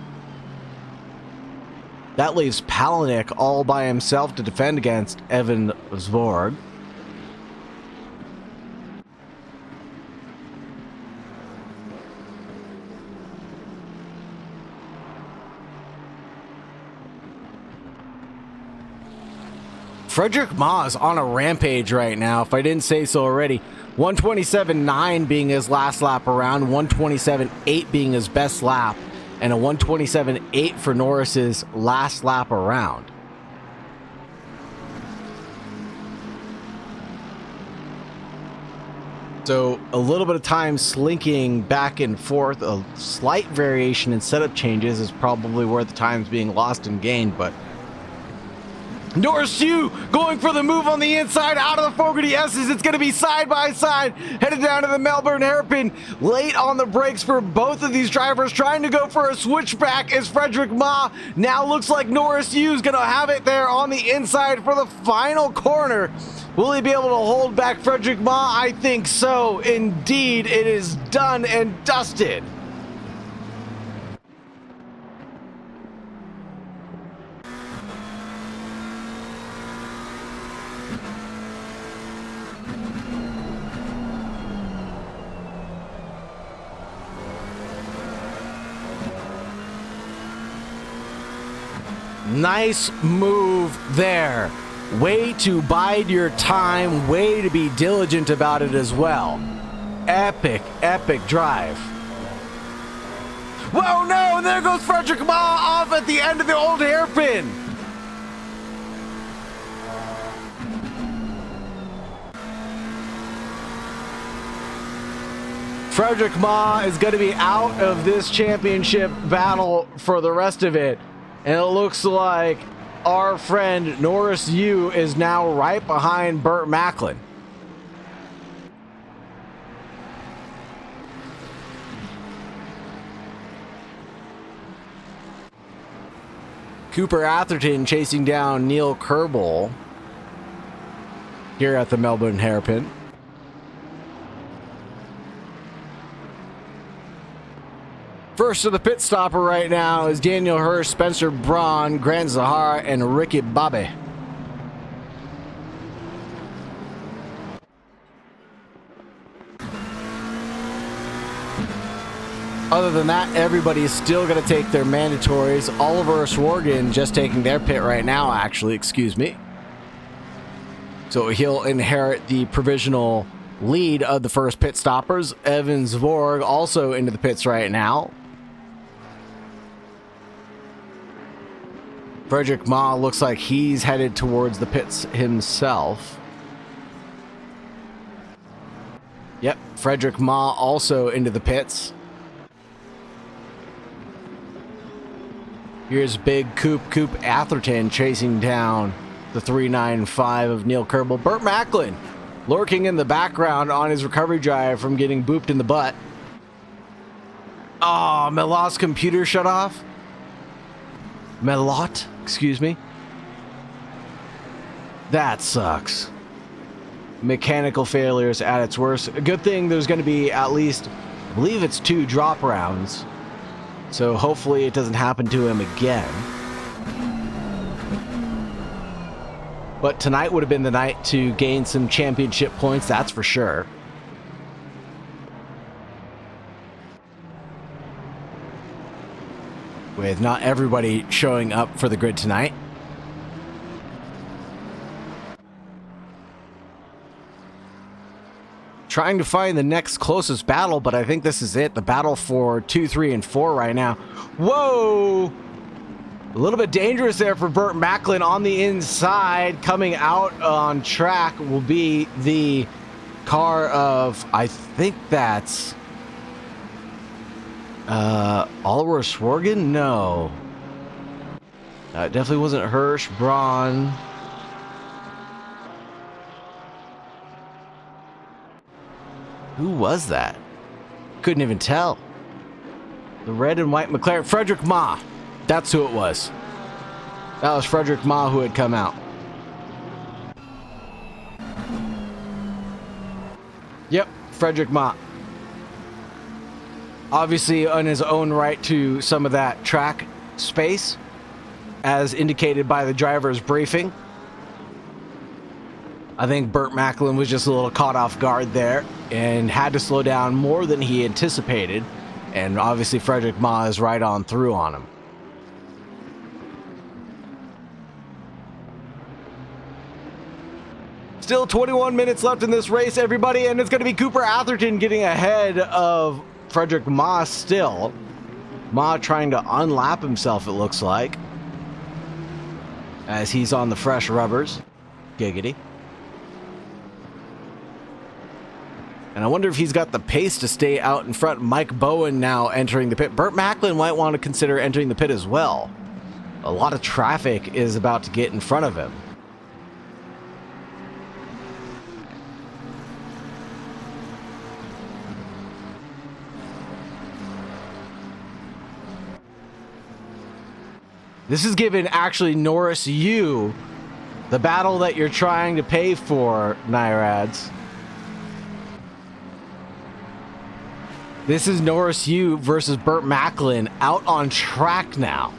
That leaves Palaniuk all by himself to defend against Evan Zborg. Frederick Ma is on a rampage right now, if I didn't say so already. 127.9 being his last lap around, 127.8 being his best lap, and a 127.8 for Norris's last lap around. So a little bit of time slinking back and forth, a slight variation in setup changes is probably where the time's being lost and gained, but Norris Yu going for the move on the inside out of the Fogarty S's. It's going to be side by side, headed down to the Melbourne hairpin. Late on the brakes for both of these drivers, trying to go for a switchback is Frederick Ma. Now looks like Norris Yu's going to have it there on the inside for the final corner. Will he be able to hold back Frederick Ma? I think so. Indeed, it is done and dusted. Nice move there. Way to bide your time, way to be diligent about it as well. Epic, epic drive. Whoa, no, and there goes Frederick Ma off at the end of the old hairpin. Frederick Ma is going to be out of this championship battle for the rest of it. And it looks like our friend Norris Yu is now right behind Burt Macklin. Cooper Atherton chasing down Neil Kerbel here at the Melbourne Hairpin. First to the pit stopper right now is Daniel Hirsch, Spencer Braun, Grant Zahara, and Ricky Bobby. Other than that, everybody's still going to take their mandatories. Oliver Sworgan just taking their pit right now, actually, excuse me. So he'll inherit the provisional lead of the first pit stoppers. Evan Zvorg also into the pits right now. Frederick Ma looks like he's headed towards the pits himself. Yep, Frederick Ma also into the pits. Here's big Coop Atherton chasing down the 395 of Neil Kerbel. Burt Macklin lurking in the background on his recovery drive from getting booped in the butt. Oh, Melot's computer shut off. Melot, excuse me. That sucks. Mechanical failures at its worst. A good thing there's going to be at least, I believe it's 2 drop rounds. So hopefully it doesn't happen to him again. But tonight would have been the night to gain some championship points, that's for sure. With not everybody showing up for the grid tonight. Trying to find the next closest battle, but I think this is it. The battle for 2, 3, and 4 right now. Whoa! A little bit dangerous there for Burt Macklin on the inside. Coming out on track will be the car of, I think that's Oliver Sworgan? No. It definitely wasn't Hirsch, Braun. Who was that? Couldn't even tell. The red and white McLaren. Frederick Ma. That's who it was. That was Frederick Ma who had come out. Yep, Frederick Ma. Obviously on his own right to some of that track space, as indicated by the driver's briefing. I think Burt Macklin was just a little caught off guard there and had to slow down more than he anticipated. And obviously Frederick Ma is right on through on him. Still 21 minutes left in this race, everybody, and it's going to be Cooper Atherton getting ahead of Frederick Ma still. Ma trying to unlap himself, it looks like, as he's on the fresh rubbers. Giggity. And I wonder if he's got the pace to stay out in front. Mike Bowen now entering the pit. Burt Macklin might want to consider entering the pit as well. A lot of traffic is about to get in front of him. This is giving actually Norris Yu the battle that you're trying to pay for, Nyrads. This is Norris Yu versus Burt Macklin out on track now.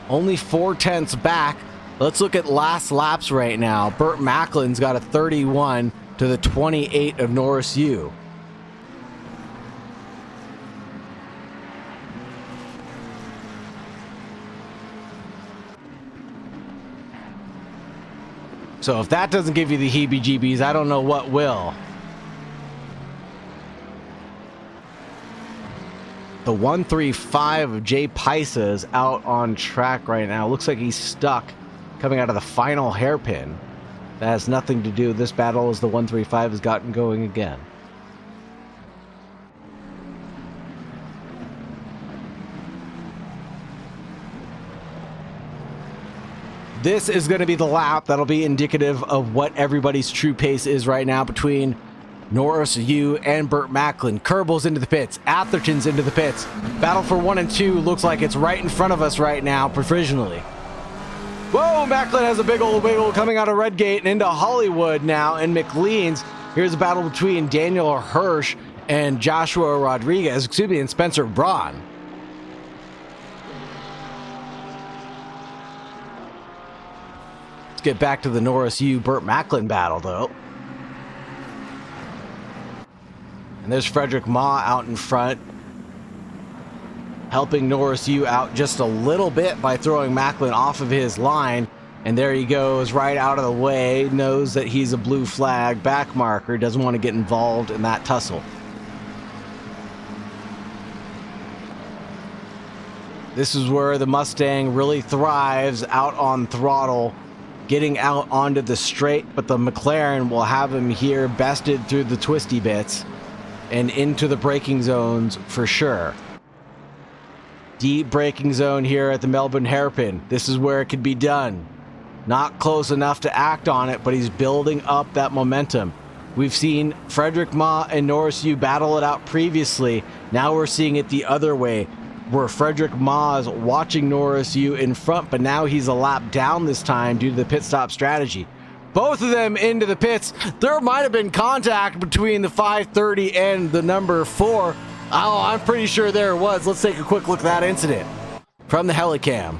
Only 4/10 back. Let's look at last laps right now. Burt Macklin's got a 31 to the 28 of Norris Yu. So if that doesn't give you the heebie-jeebies, I don't know what will. The 135 of Jay Paisa is out on track right now. Looks like he's stuck coming out of the final hairpin. That has nothing to do with this battle, as the 135 has gotten going again. This is going to be the lap that'll be indicative of what everybody's true pace is right now between Norris Yu and Burt Macklin. Kerbel's into the pits. Atherton's into the pits. Battle for 1 and 2 looks like it's right in front of us right now, provisionally. Whoa, Macklin has a big old wiggle coming out of Redgate and into Hollywood now, and McLean's. Here's a battle between Daniel Hirsch and Joshua Rodriguez, and Spencer Braun. Let's get back to the Norris Yu Burt Macklin battle, though. And there's Frederick Ma out in front, helping Norris Yu out just a little bit by throwing Macklin off of his line. And there he goes, right out of the way, knows that he's a blue flag back marker, doesn't want to get involved in that tussle. This is where the Mustang really thrives, out on throttle, getting out onto the straight, but the McLaren will have him here bested through the twisty bits and into the braking zones for sure. Deep braking zone here at the Melbourne Hairpin. This is where it could be done. Not close enough to act on it, but he's building up that momentum. We've seen Frederick Ma and Norris Yu battle it out previously. Now we're seeing it the other way, where Frederick Ma is watching Norris Yu in front, but now he's a lap down this time due to the pit stop strategy. Both of them into the pits. There might have been contact between the 530 and the number 4. Oh, I'm pretty sure there was. Let's take a quick look at that incident from the helicam.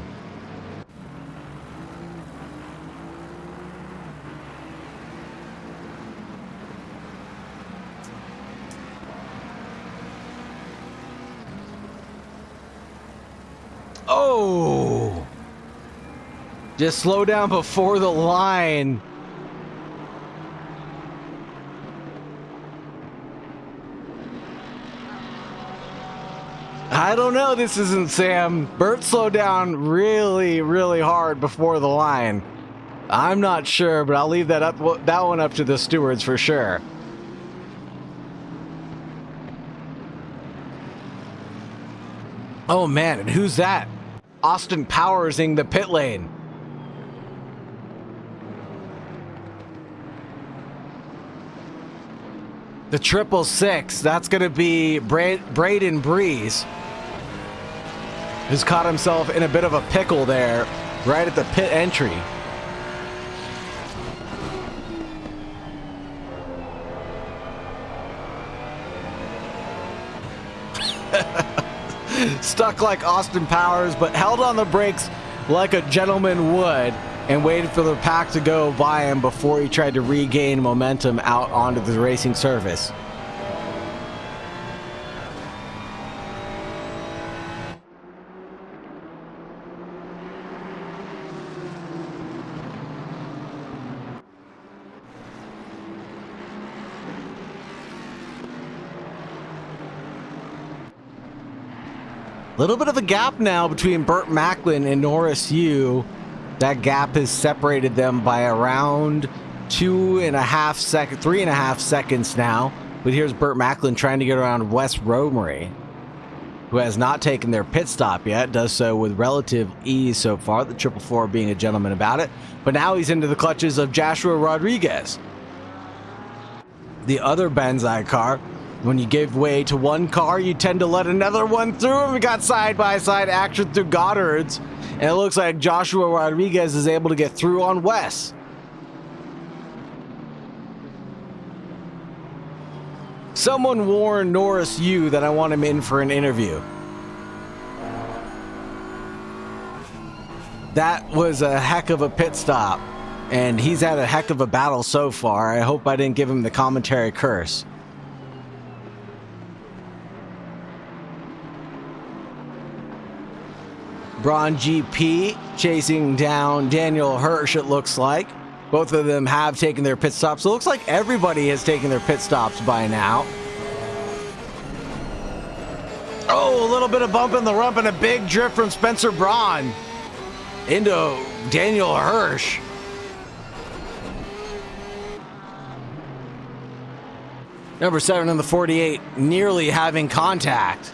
Oh! Just slow down before the line. I don't know, this isn't Sam. Burt slowed down really, really hard before the line. I'm not sure, but I'll leave that one up to the stewards for sure. Oh man, and who's that? Austin Powersing the pit lane. The 666, that's going to be Braden Breeze, who's caught himself in a bit of a pickle there, right at the pit entry. Stuck like Austin Powers, but held on the brakes like a gentleman would and waited for the pack to go by him before he tried to regain momentum out onto the racing surface. Little bit of a gap now between Burt Macklin and Norris Yu. That gap has separated them by around 3.5 seconds now. But here's Burt Macklin trying to get around Wes Romery, who has not taken their pit stop yet. Does so with relative ease so far, the 444 being a gentleman about it. But now he's into the clutches of Joshua Rodriguez, the other Banzai car. When you give way to one car, you tend to let another one through, and we got side-by-side action through Goddard's, and it looks like Joshua Rodriguez is able to get through on Wes. Someone warned Norris Yu that I want him in for an interview. That was a heck of a pit stop, and he's had a heck of a battle so far. I hope I didn't give him the commentary curse. Braun GP chasing down Daniel Hirsch, it looks like. Both of them have taken their pit stops. So it looks like everybody has taken their pit stops by now. Oh, a little bit of bump in the rump and a big drift from Spencer Braun into Daniel Hirsch. Number 7 in the 48 nearly having contact.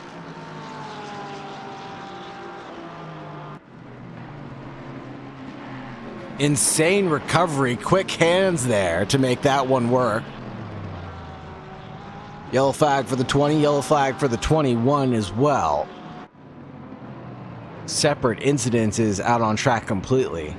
Insane recovery, quick hands there to make that one work. Yellow flag for the 20, yellow flag for the 21 as well. Separate incidences out on track completely.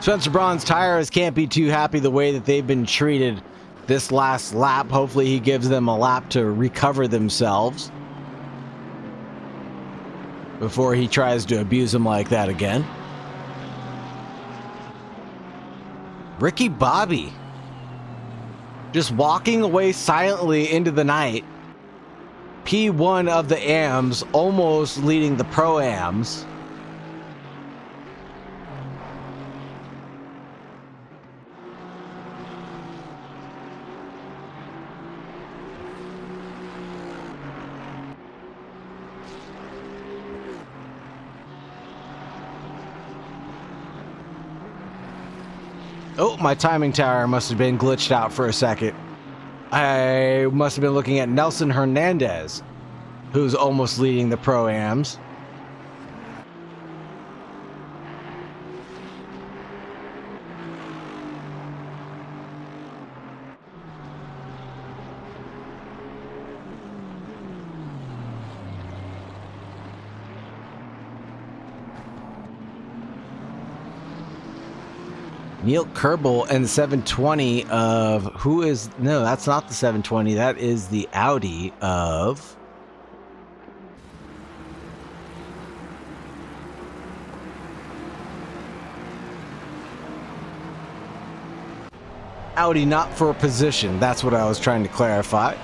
Spencer Braun's tires can't be too happy the way that they've been treated this last lap. Hopefully he gives them a lap to recover themselves before he tries to abuse them like that again. Ricky Bobby just walking away silently into the night. P1 of the AMs, almost leading the Pro-Ams. Oh, my timing tower must have been glitched out for a second. I must have been looking at Nelson Hernandez, who's almost leading the Pro-Ams. Neil Kerbel and the 720 of who is no, that's not the 720. That is the Audi of Audi, not for a position. That's what I was trying to clarify.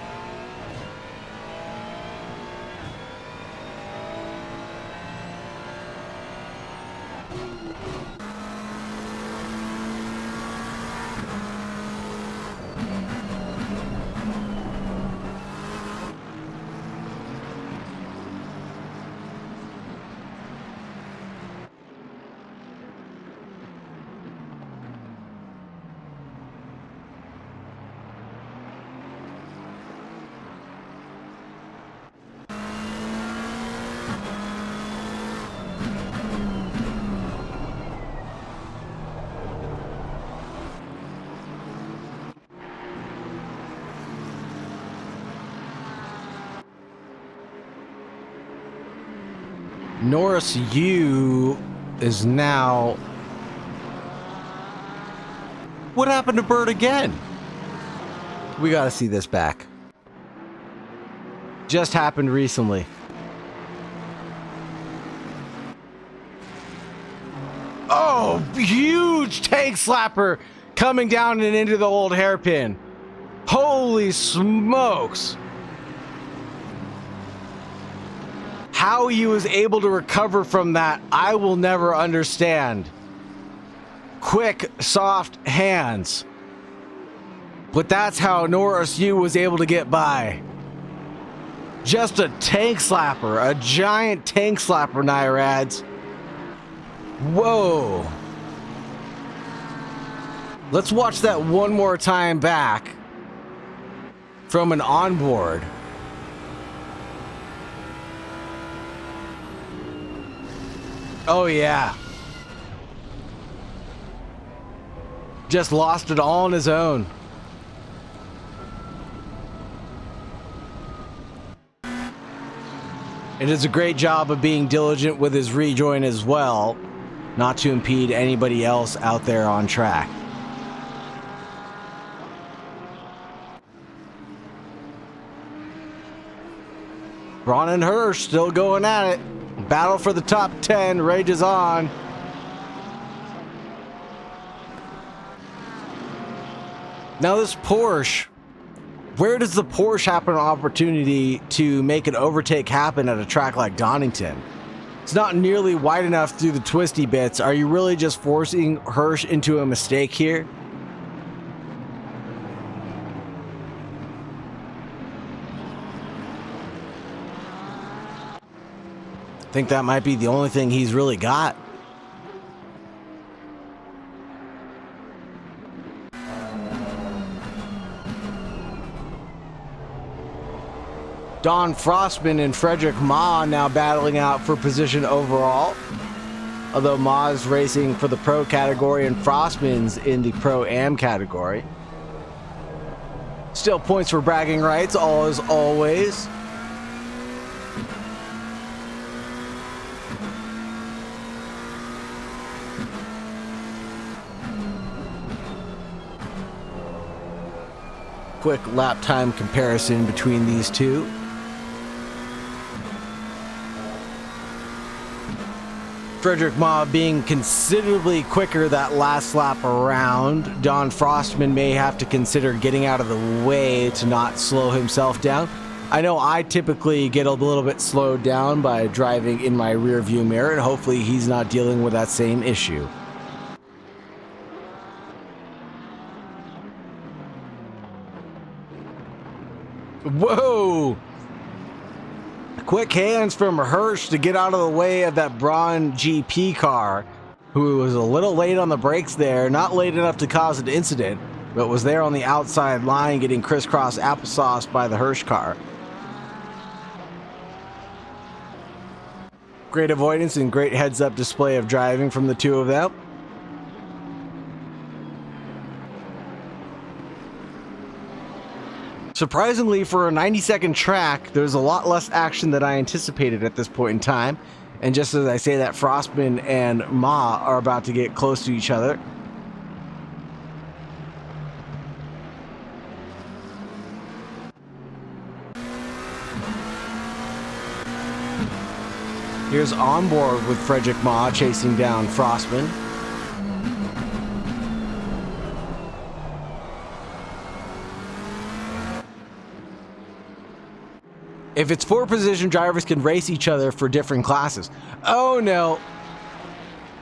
Norris U is now... What happened to Bird again? We gotta see this back. Just happened recently. Oh, huge tank slapper coming down and into the old hairpin. Holy smokes. How he was able to recover from that, I will never understand. Quick, soft hands. But that's how Norris U was able to get by. Just a tank slapper, a giant tank slapper, Nyrads. Whoa. Let's watch that one more time back from an onboard. Oh, yeah. Just lost it all on his own. It does a great job of being diligent with his rejoin as well, not to impede anybody else out there on track. Braun and Hirsch still going at it. Battle for the top 10 rages on. Now this Porsche, where does the Porsche have an opportunity to make an overtake happen at a track like Donington? It's not nearly wide enough through the twisty bits. Are you really just forcing Hirsch into a mistake here? I think that might be the only thing he's really got. Don Frostman and Frederick Ma now battling out for position overall. Although Ma's racing for the pro category and Frostman's in the pro-am category. Still points for bragging rights, all as always. Quick lap time comparison between these two. Frederick Ma being considerably quicker that last lap around. Don Frostman may have to consider getting out of the way to not slow himself down. I know I typically get a little bit slowed down by driving in my rear view mirror, and hopefully he's not dealing with that same issue. Whoa! Quick hands from Hirsch to get out of the way of that Braun GP car, who was a little late on the brakes there, not late enough to cause an incident, but was there on the outside line getting crisscross applesauce by the Hirsch car. Great avoidance and great heads-up display of driving from the two of them. Surprisingly, for a 90-second track, there's a lot less action than I anticipated at this point in time. And just as I say that, Frostman and Ma are about to get close to each other. Here's onboard with Frederick Ma chasing down Frostman. If it's four position, drivers can race each other for different classes. Oh no.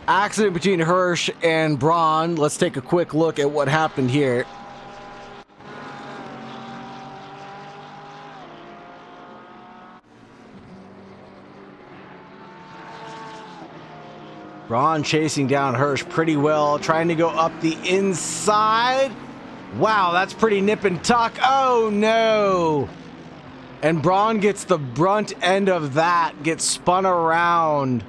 Accident between Hirsch and Braun. Let's take a quick look at what happened here. Braun chasing down Hirsch pretty well, trying to go up the inside. Wow, that's pretty nip and tuck. Oh no. And Braun gets the brunt end of that, gets spun around.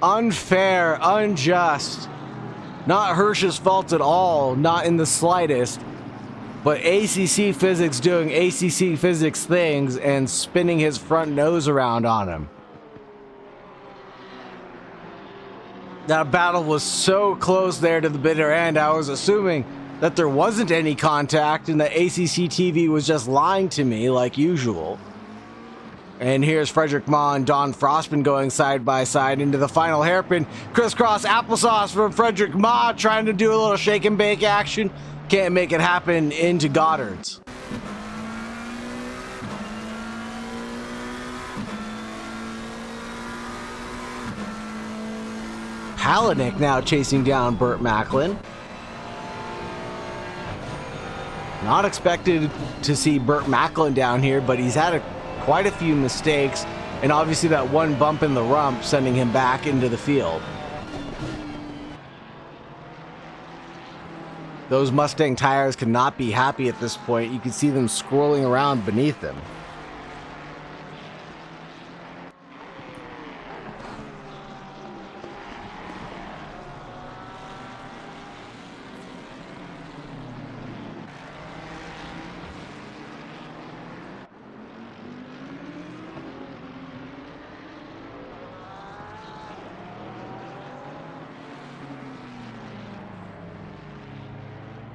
Unfair, unjust. Not Hirsch's fault at all, not in the slightest. But ACC Physics doing ACC Physics things and spinning his front nose around on him. That battle was so close there to the bitter end, I was assuming that there wasn't any contact and that ACC TV was just lying to me like usual. And here's Frederick Ma and Don Frostman going side by side into the final hairpin. Crisscross applesauce from Frederick Ma trying to do a little shake and bake action. Can't make it happen into Goddard's. Palaniuk now chasing down Burt Macklin. Not expected to see Burt Macklin down here, but he's had quite a few mistakes, and obviously that one bump in the rump sending him back into the field. Those Mustang tires cannot be happy at this point. You can see them swirling around beneath them.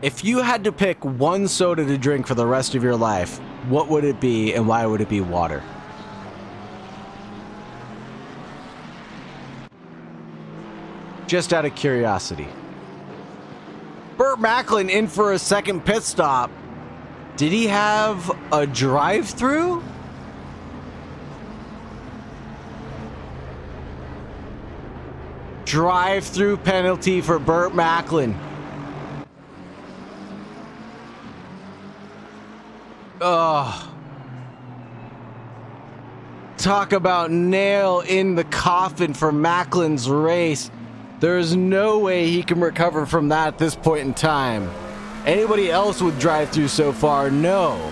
If you had to pick one soda to drink for the rest of your life, what would it be and why would it be water? Just out of curiosity. Burt Macklin in for a second pit stop. Did he have a drive-through? Drive-through penalty for Burt Macklin. Oh, talk about nail in the coffin for Macklin's race. There's no way he can recover from that at this point in time. Anybody else with drive-through so far? No.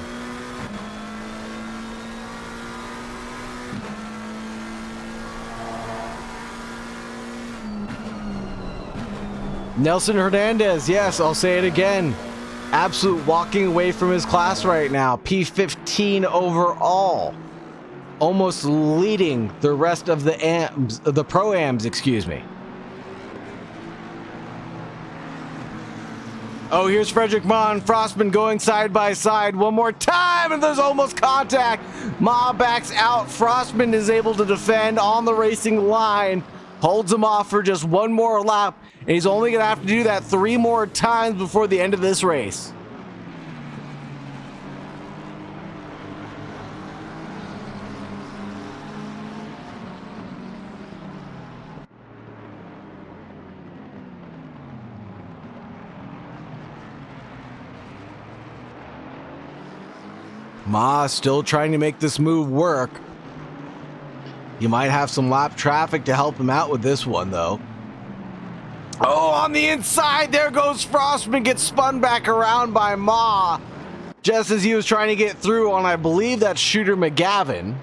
Nelson Hernandez, yes, I'll say it again. Absolute walking away from his class right now. P15 overall. Almost leading the rest of the Pro-Ams, excuse me. Oh, here's Frederick Ma and Frostman going side by side one more time, and there's almost contact. Ma backs out. Frostman is able to defend on the racing line, holds him off for just one more lap, and he's only going to have to do that 3 more times before the end of this race. Ma still trying to make this move work. You might have some lap traffic to help him out with this one, though. Oh, on the inside, there goes Frostman, gets spun back around by Ma, just as he was trying to get through on, I believe that's Shooter McGavin.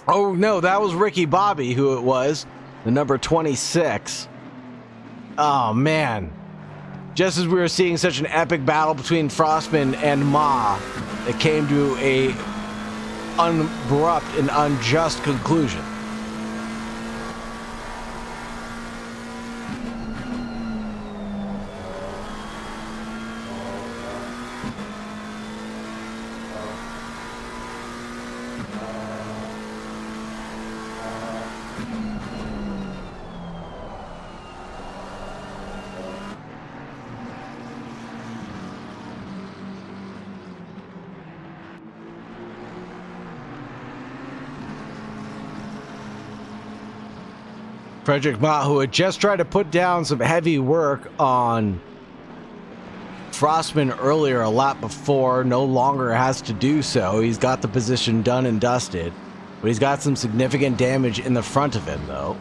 Oh, no, that was Ricky Bobby, who it was, the number 26. Oh, man. Just as we were seeing such an epic battle between Frostman and Ma, it came to a abrupt and unjust conclusion. Frederick Ma, who had just tried to put down some heavy work on Frostman earlier, a lap before, no longer has to do so. He's got the position done and dusted, but he's got some significant damage in the front of him, though.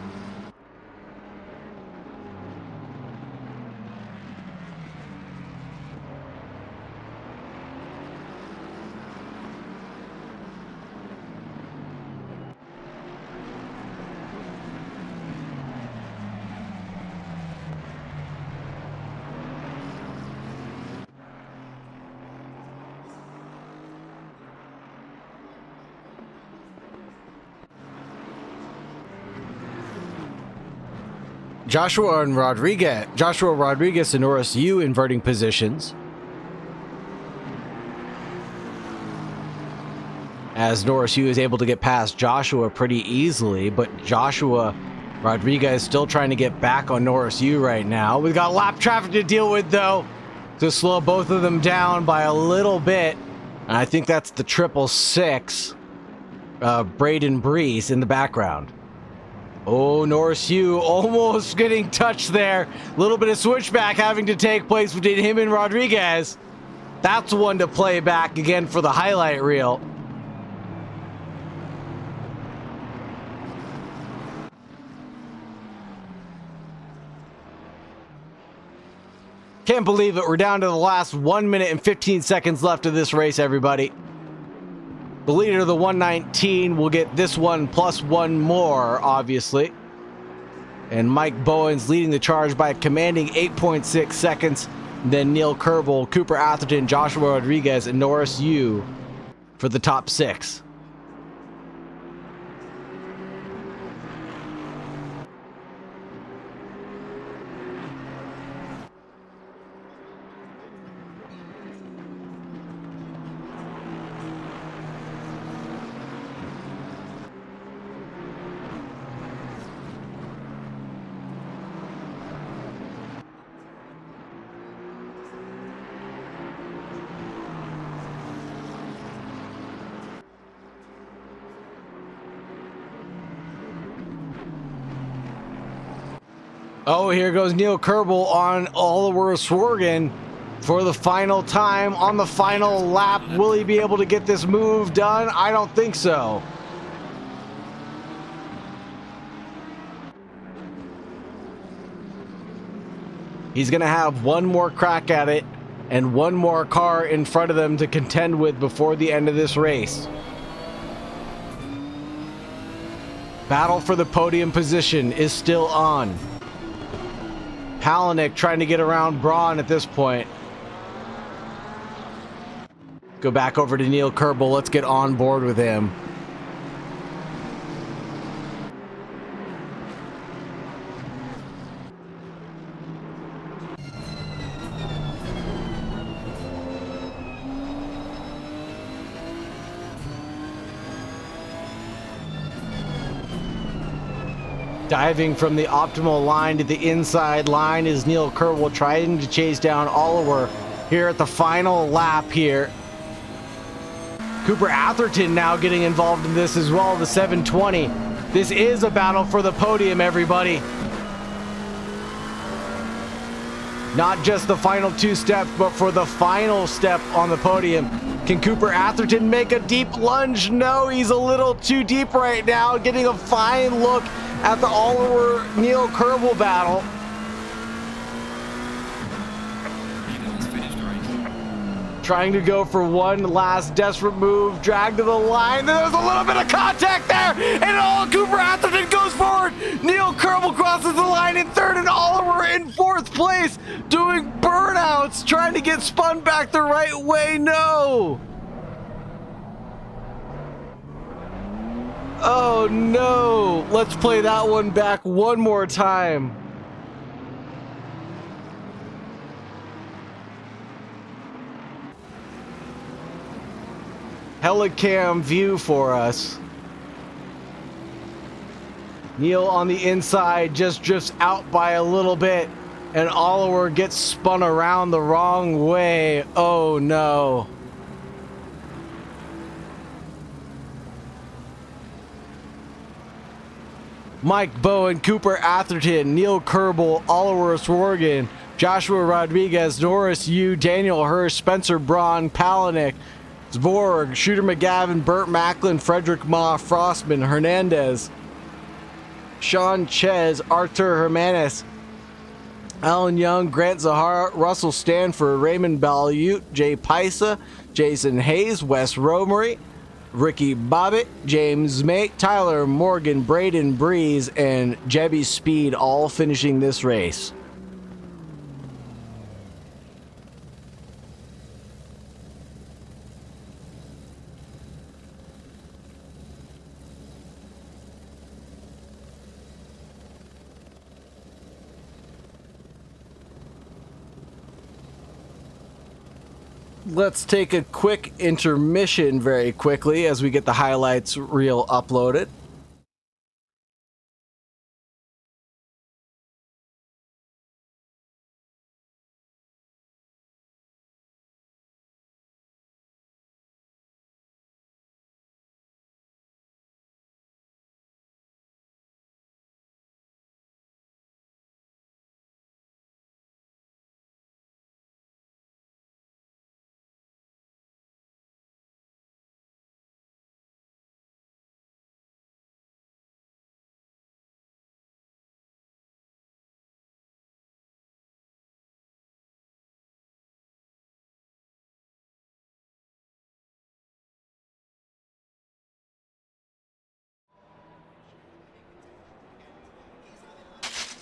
Joshua Rodriguez and Norris Yu inverting positions. As Norris Yu is able to get past Joshua pretty easily, but Joshua Rodriguez still trying to get back on Norris Yu right now. We've got lap traffic to deal with, though, to slow both of them down by a little bit. And I think that's the 666, Braden Brees in the background. Oh, Norris Yu almost getting touched there. A little bit of switchback having to take place between him and Rodriguez. That's one to play back again for the highlight reel. Can't believe it. We're down to the last 1 minute and 15 seconds left of this race, everybody. The leader of the 119 will get this one plus one more, obviously. And Mike Bowen's leading the charge by a commanding 8.6 seconds. Then Neil Kerbel, Cooper Atherton, Joshua Rodriguez, and Norris Yu for the top 6. Oh, here goes Neil Kerbel on Oliver Swergen for the final time on the final lap. Will he be able to get this move done? I don't think so. He's going to have one more crack at it and one more car in front of them to contend with before the end of this race. Battle for the podium position is still on. Palahniuk trying to get around Braun at this point. Go back over to Neil Kerbel. Let's get on board with him. Diving from the optimal line to the inside line is Neil Kerbel trying to chase down Oliver here at the final lap here. Cooper Atherton now getting involved in this as well, the 720. This is a battle for the podium, everybody. Not just the final two steps, but for the final step on the podium. Can Cooper Atherton make a deep lunge? No, he's a little too deep right now, getting a fine look at the Oliver-Neil Kerbel battle. Trying to go for one last desperate move, drag to the line. There's a little bit of contact there, and Cooper Atherton goes forward. Neil Kerbel crosses the line in third, and Oliver in fourth place, doing burnouts, trying to get spun back the right way. No. Oh no. Let's play that one back one more time. Helicam view for us. Neil on the inside just drifts out by a little bit, and Oliver gets spun around the wrong way. Oh no. Mike Bowen, Cooper Atherton, Neil Kerbel, Oliver Sworgan, Joshua Rodriguez, Norris Yu, Daniel Hirsch, Spencer Braun, Palahniuk, Zborg, Shooter McGavin, Burt Macklin, Frederick Ma, Frostman, Hernandez, Sean Ches, Artur Hermanis, Alan Young, Grant Zahara, Russell Stanford, Raymond Balute, Jay Paisa, Jason Hayes, Wes Romery, Ricky Bobbitt, James Mate, Tyler Morgan, Braden Breeze, and Jebby Speed all finishing this race. Let's take a quick intermission very quickly as we get the highlights reel uploaded.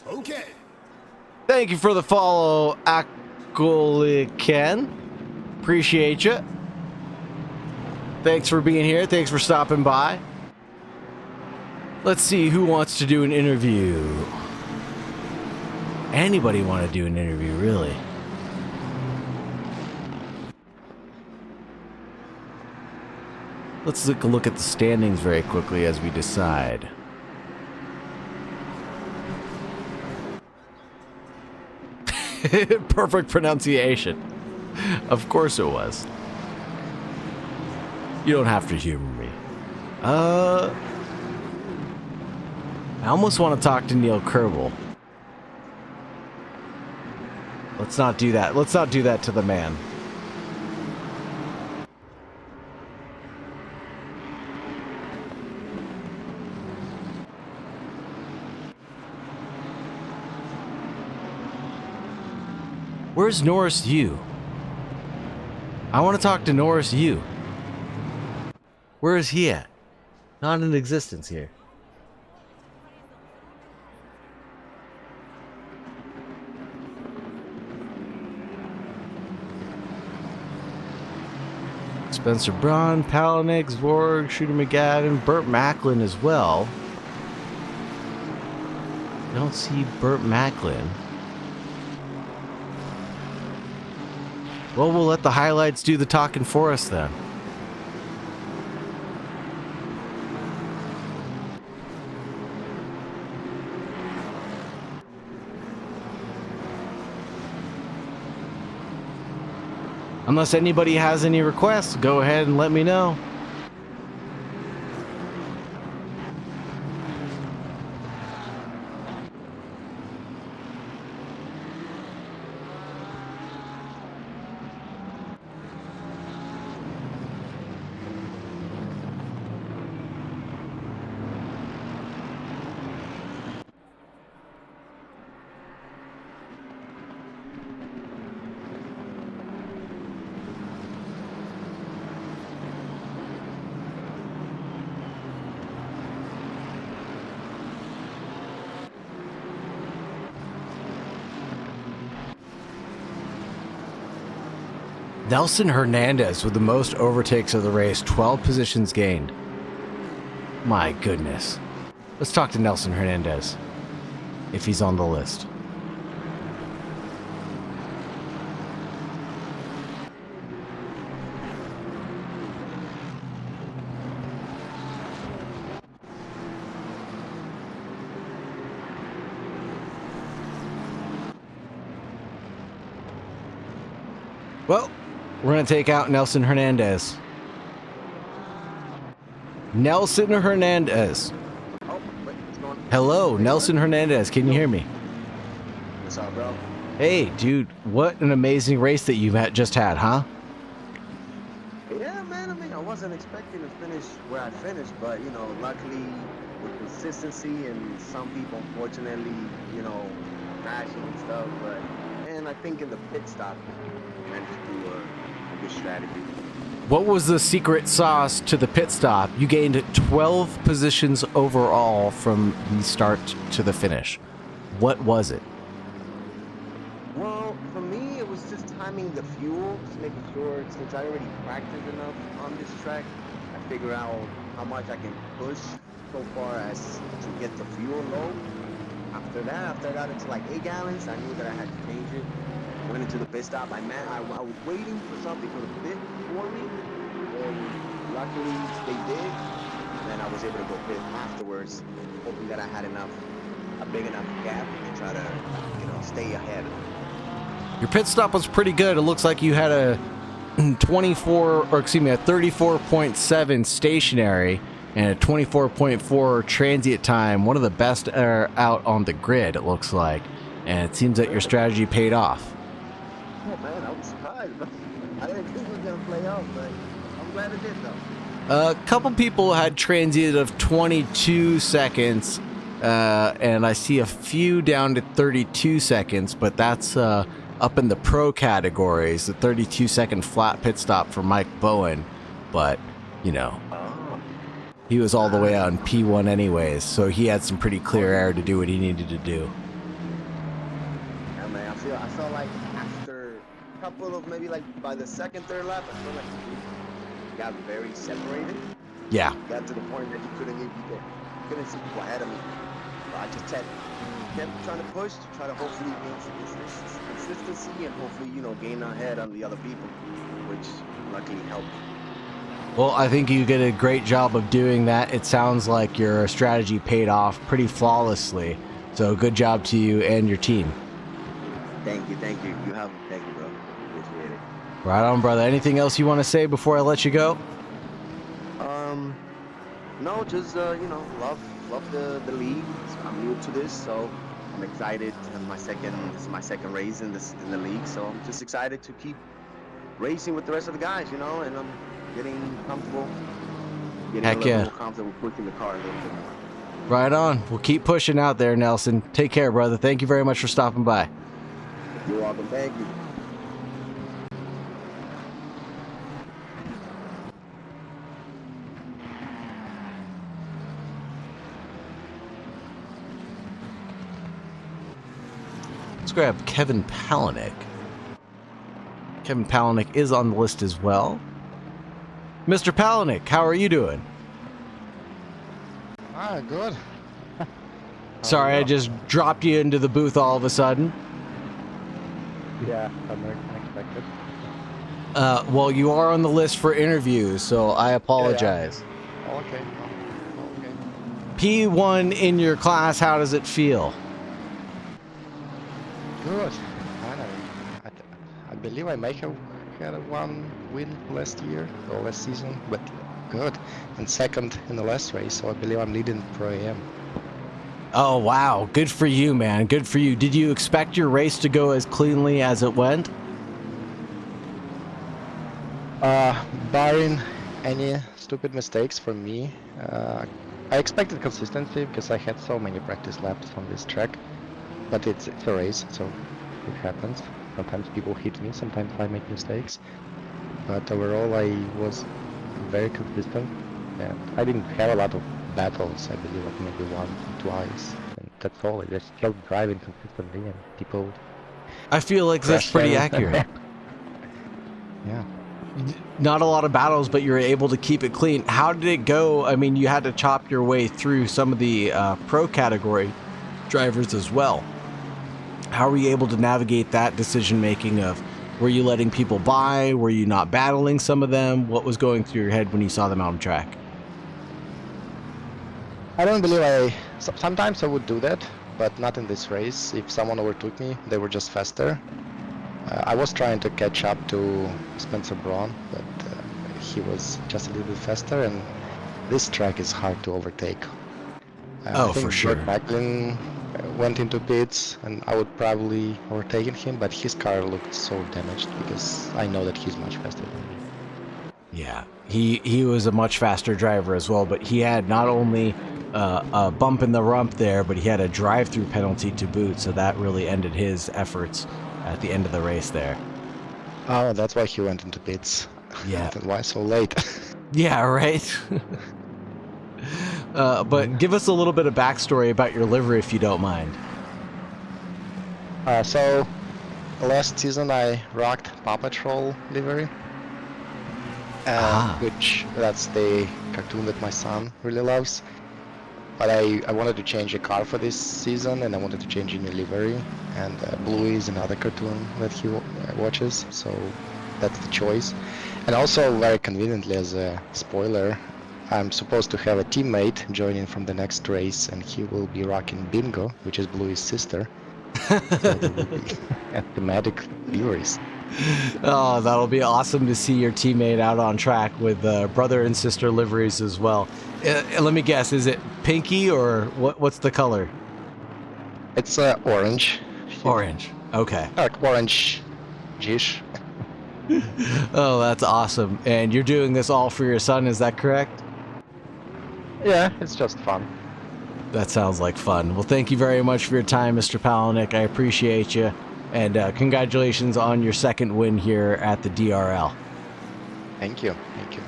Okay. Thank you for the follow, Akoliken. Appreciate you. Thanks for being here. Thanks for stopping by. Let's see who wants to do an interview. Anybody want to do an interview, really? Let's take a look at the standings very quickly as we decide. Perfect pronunciation. Of course it was. You don't have to humor me. I almost want to talk to Neil Kerbel. Let's not do that. Let's not do that to the man. Where's Norris Yu? I want to talk to Norris Yu. Where is he at? Not in existence here. Spencer Braun, Palahniuk, Zborg, Shooter McGavin, Burt Macklin as well. I don't see Burt Macklin. Well, we'll let the highlights do the talking for us then. Unless anybody has any requests, go ahead and let me know. Nelson Hernandez with the most overtakes of the race, 12 positions gained. My goodness. Let's talk to Nelson Hernandez, if he's on the list. Well, we're going to take out Nelson Hernandez. Nelson Hernandez. Oh, wait, what's going on? Hello, Nelson Hernandez. Can you hear me? What's up, bro? Hey, dude, what an amazing race that you just had, huh? Yeah, man, I mean, I wasn't expecting to finish where I finished, but, you know, luckily with consistency and some people, unfortunately, you know, crashing and stuff, but, man, I think in the pit stop, I managed to do a good strategy. What was the secret sauce to the pit stop? You gained 12 positions overall from the start to the finish. What was it? Well, for me, it was just timing the fuel, just making sure, since I already practiced enough on this track, I figure out how much I can push so far as to get the fuel low. After that, after I got into like 8 gallons, I knew that I had to change it. Went into the pit stop. I was waiting for something for the pit for me, and luckily they did. And then I was able to go pit afterwards, hoping that I had a big enough gap to try to, you know, stay ahead. Your pit stop was pretty good. It looks like you had a 34.7 stationary and a 24.4 transient time. One of the best out on the grid, it looks like. And it seems that your strategy paid off. Oh man, I was surprised, bro. I didn't think it was gonna play out, but I'm glad it did though. A couple people had transient of 22 seconds, and I see a few down to 32 seconds, but that's up in the pro categories, the 32-second flat pit stop for Mike Bowen. But, you know, he was all the way out in P1 anyways, so he had some pretty clear air to do what he needed to do. Yeah, man, I felt like after a couple of maybe like by the second, third lap, I felt like we got very separated. Yeah. Got to the point that you couldn't see people ahead of me. So I just kept trying to push, to try to hopefully gain some consistency and hopefully, you know, gain ahead on the other people, which luckily helped. Well, I think you did a great job of doing that. It sounds like your strategy paid off pretty flawlessly. So good job to you and your team. Thank you. Thank you, bro. Appreciate it. Right on, brother. Anything else you want to say before I let you go? No, just you know, love the league. I'm new to this, so I'm excited. This is my second race in the league, so I'm just excited to keep racing with the rest of the guys, you know, and I'm getting comfortable, getting a little more comfortable pushing the car a little bit more. Right on. We'll keep pushing out there, Nelson. Take care, brother. Thank you very much for stopping by. You're welcome. Thank you. Let's grab Kevin Palahniuk. Kevin Palahniuk is on the list as well. Mr. Palaniuk, how are you doing? Ah, good. Sorry, I just dropped you into the booth all of a sudden. Yeah, unexpected. Well, you are on the list for interviews, so I apologize. Okay. Okay. P1 in your class, how does it feel? Good. I believe I may have had one win last year or last season, but good. And second in the last race, so I believe I'm leading Pro AM. Oh, wow. Good for you, man. Good for you. Did you expect your race to go as cleanly as it went? Barring any stupid mistakes from me, I expected consistency because I had so many practice laps on this track. But it's a race, so it happens. Sometimes people hit me, sometimes I make mistakes. But overall, I was very consistent, and I didn't have a lot of battles. I believe like maybe once or twice, and that's all. I just kept driving consistently, and people I feel like that's crashed pretty and accurate. yeah. Not a lot of battles, but you were able to keep it clean. How did it go? I mean, you had to chop your way through some of the pro category drivers as well. How were you able to navigate that decision making of, were you letting people by? Were you not battling some of them? What was going through your head when you saw them out on track? I don't believe sometimes I would do that, but not in this race. If someone overtook me, they were just faster. I was trying to catch up to Spencer Braun, but he was just a little bit faster, and this track is hard to overtake. Oh, I think for sure. Jack Macklin went into pits, and I would probably overtaken him, but his car looked so damaged because I know that he's much faster than me. Yeah, he was a much faster driver as well, but he had not only a bump in the rump there, but he had a drive-through penalty to boot, so that really ended his efforts at the end of the race there. Oh, that's why he went into pits. Yeah. Then why so late? Yeah, right? But give us a little bit of backstory about your livery, if you don't mind. So, last season I rocked Paw Patrol livery. Which that's the cartoon that my son really loves. But I wanted to change the car for this season, and I wanted to change in the livery. And Bluey is another cartoon that he watches, so that's the choice. And also, very conveniently, as a spoiler, I'm supposed to have a teammate joining from the next race, and he will be rocking Bingo, which is Bluey's sister. So there will be thematic liveries. Oh, that'll be awesome to see your teammate out on track with brother and sister liveries as well. Let me guess, is it pinky or what's the color? It's orange. Orange. Okay. Orange-ish. Oh, that's awesome. And you're doing this all for your son, is that correct? Yeah, it's just fun. That sounds like fun. Well, thank you very much for your time, Mr. Palaniuk. I appreciate you. And congratulations on your second win here at the DRL. Thank you. Thank you.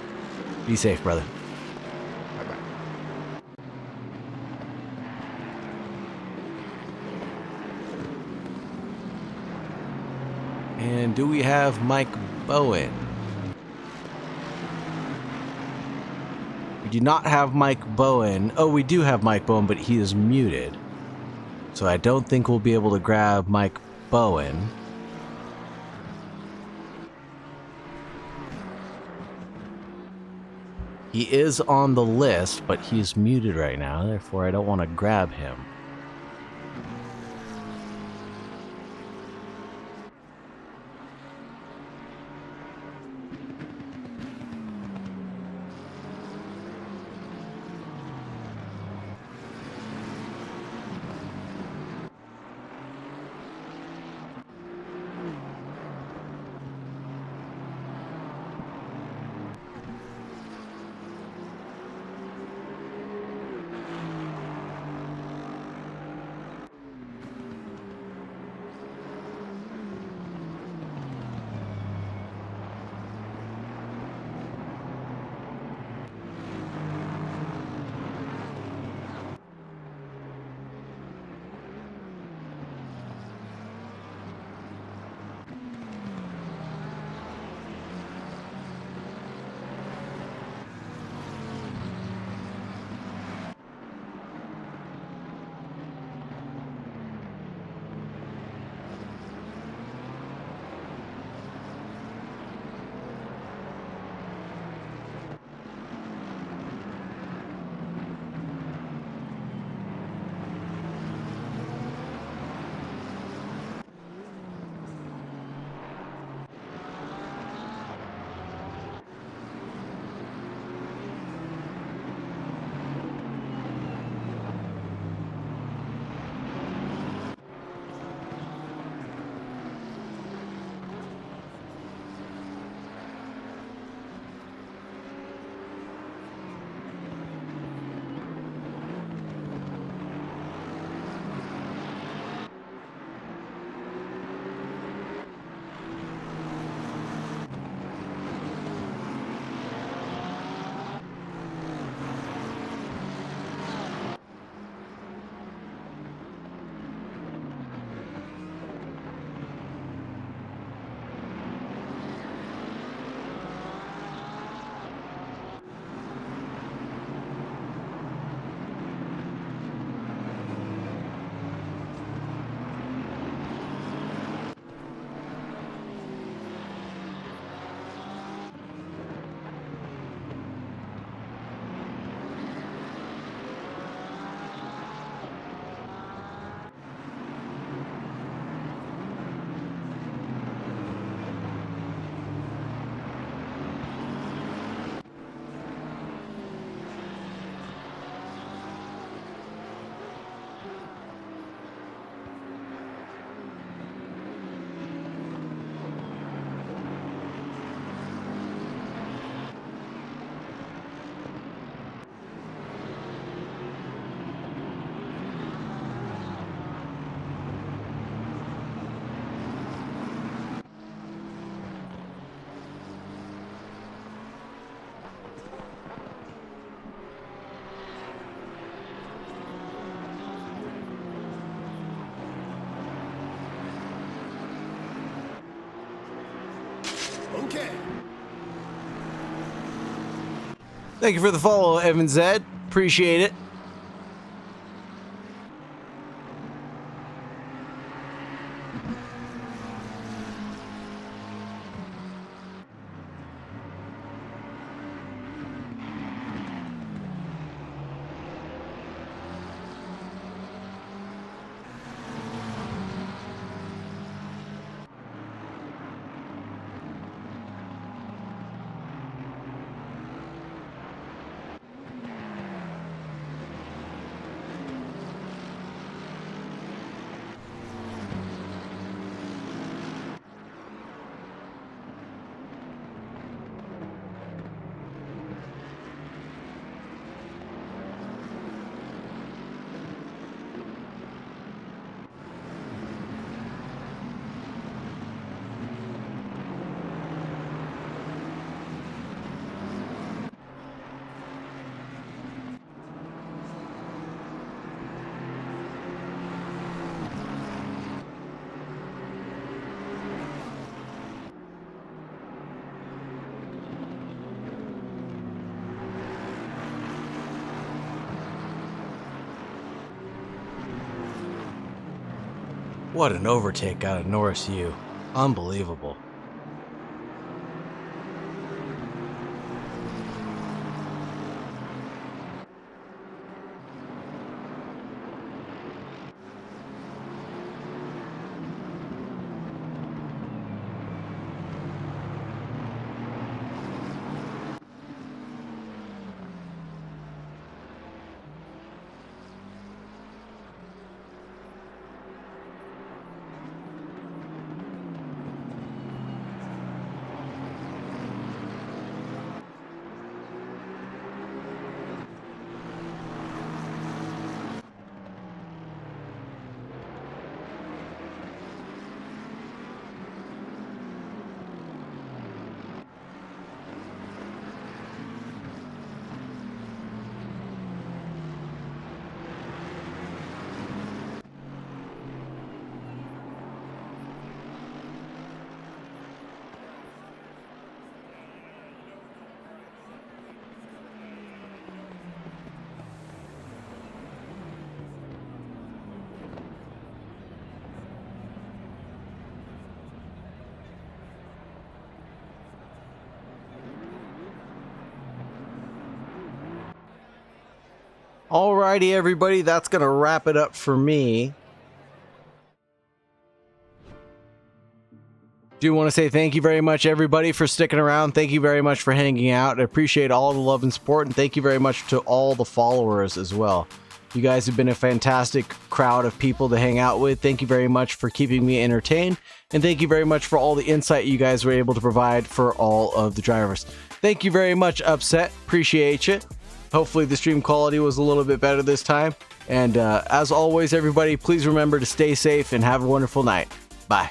Be safe, brother. Bye-bye. And do we have Mike Bowen? We do not have Mike Bowen. Oh, we do have Mike Bowen, but he is muted. So I don't think we'll be able to grab Mike Bowen. He is on the list, but he's muted right now, therefore I don't want to grab him. Thank you for the follow, Evan Zed. Appreciate it. What an overtake out of Norris U. Unbelievable. Alrighty, everybody, that's going to wrap it up for me. Do want to say thank you very much, everybody, for sticking around. Thank you very much for hanging out. I appreciate all the love and support, and thank you very much to all the followers as well. You guys have been a fantastic crowd of people to hang out with. Thank you very much for keeping me entertained, and thank you very much for all the insight you guys were able to provide for all of the drivers. Thank you very much, Upset. Appreciate you. Hopefully the stream quality was a little bit better this time. And as always, everybody, please remember to stay safe and have a wonderful night. Bye.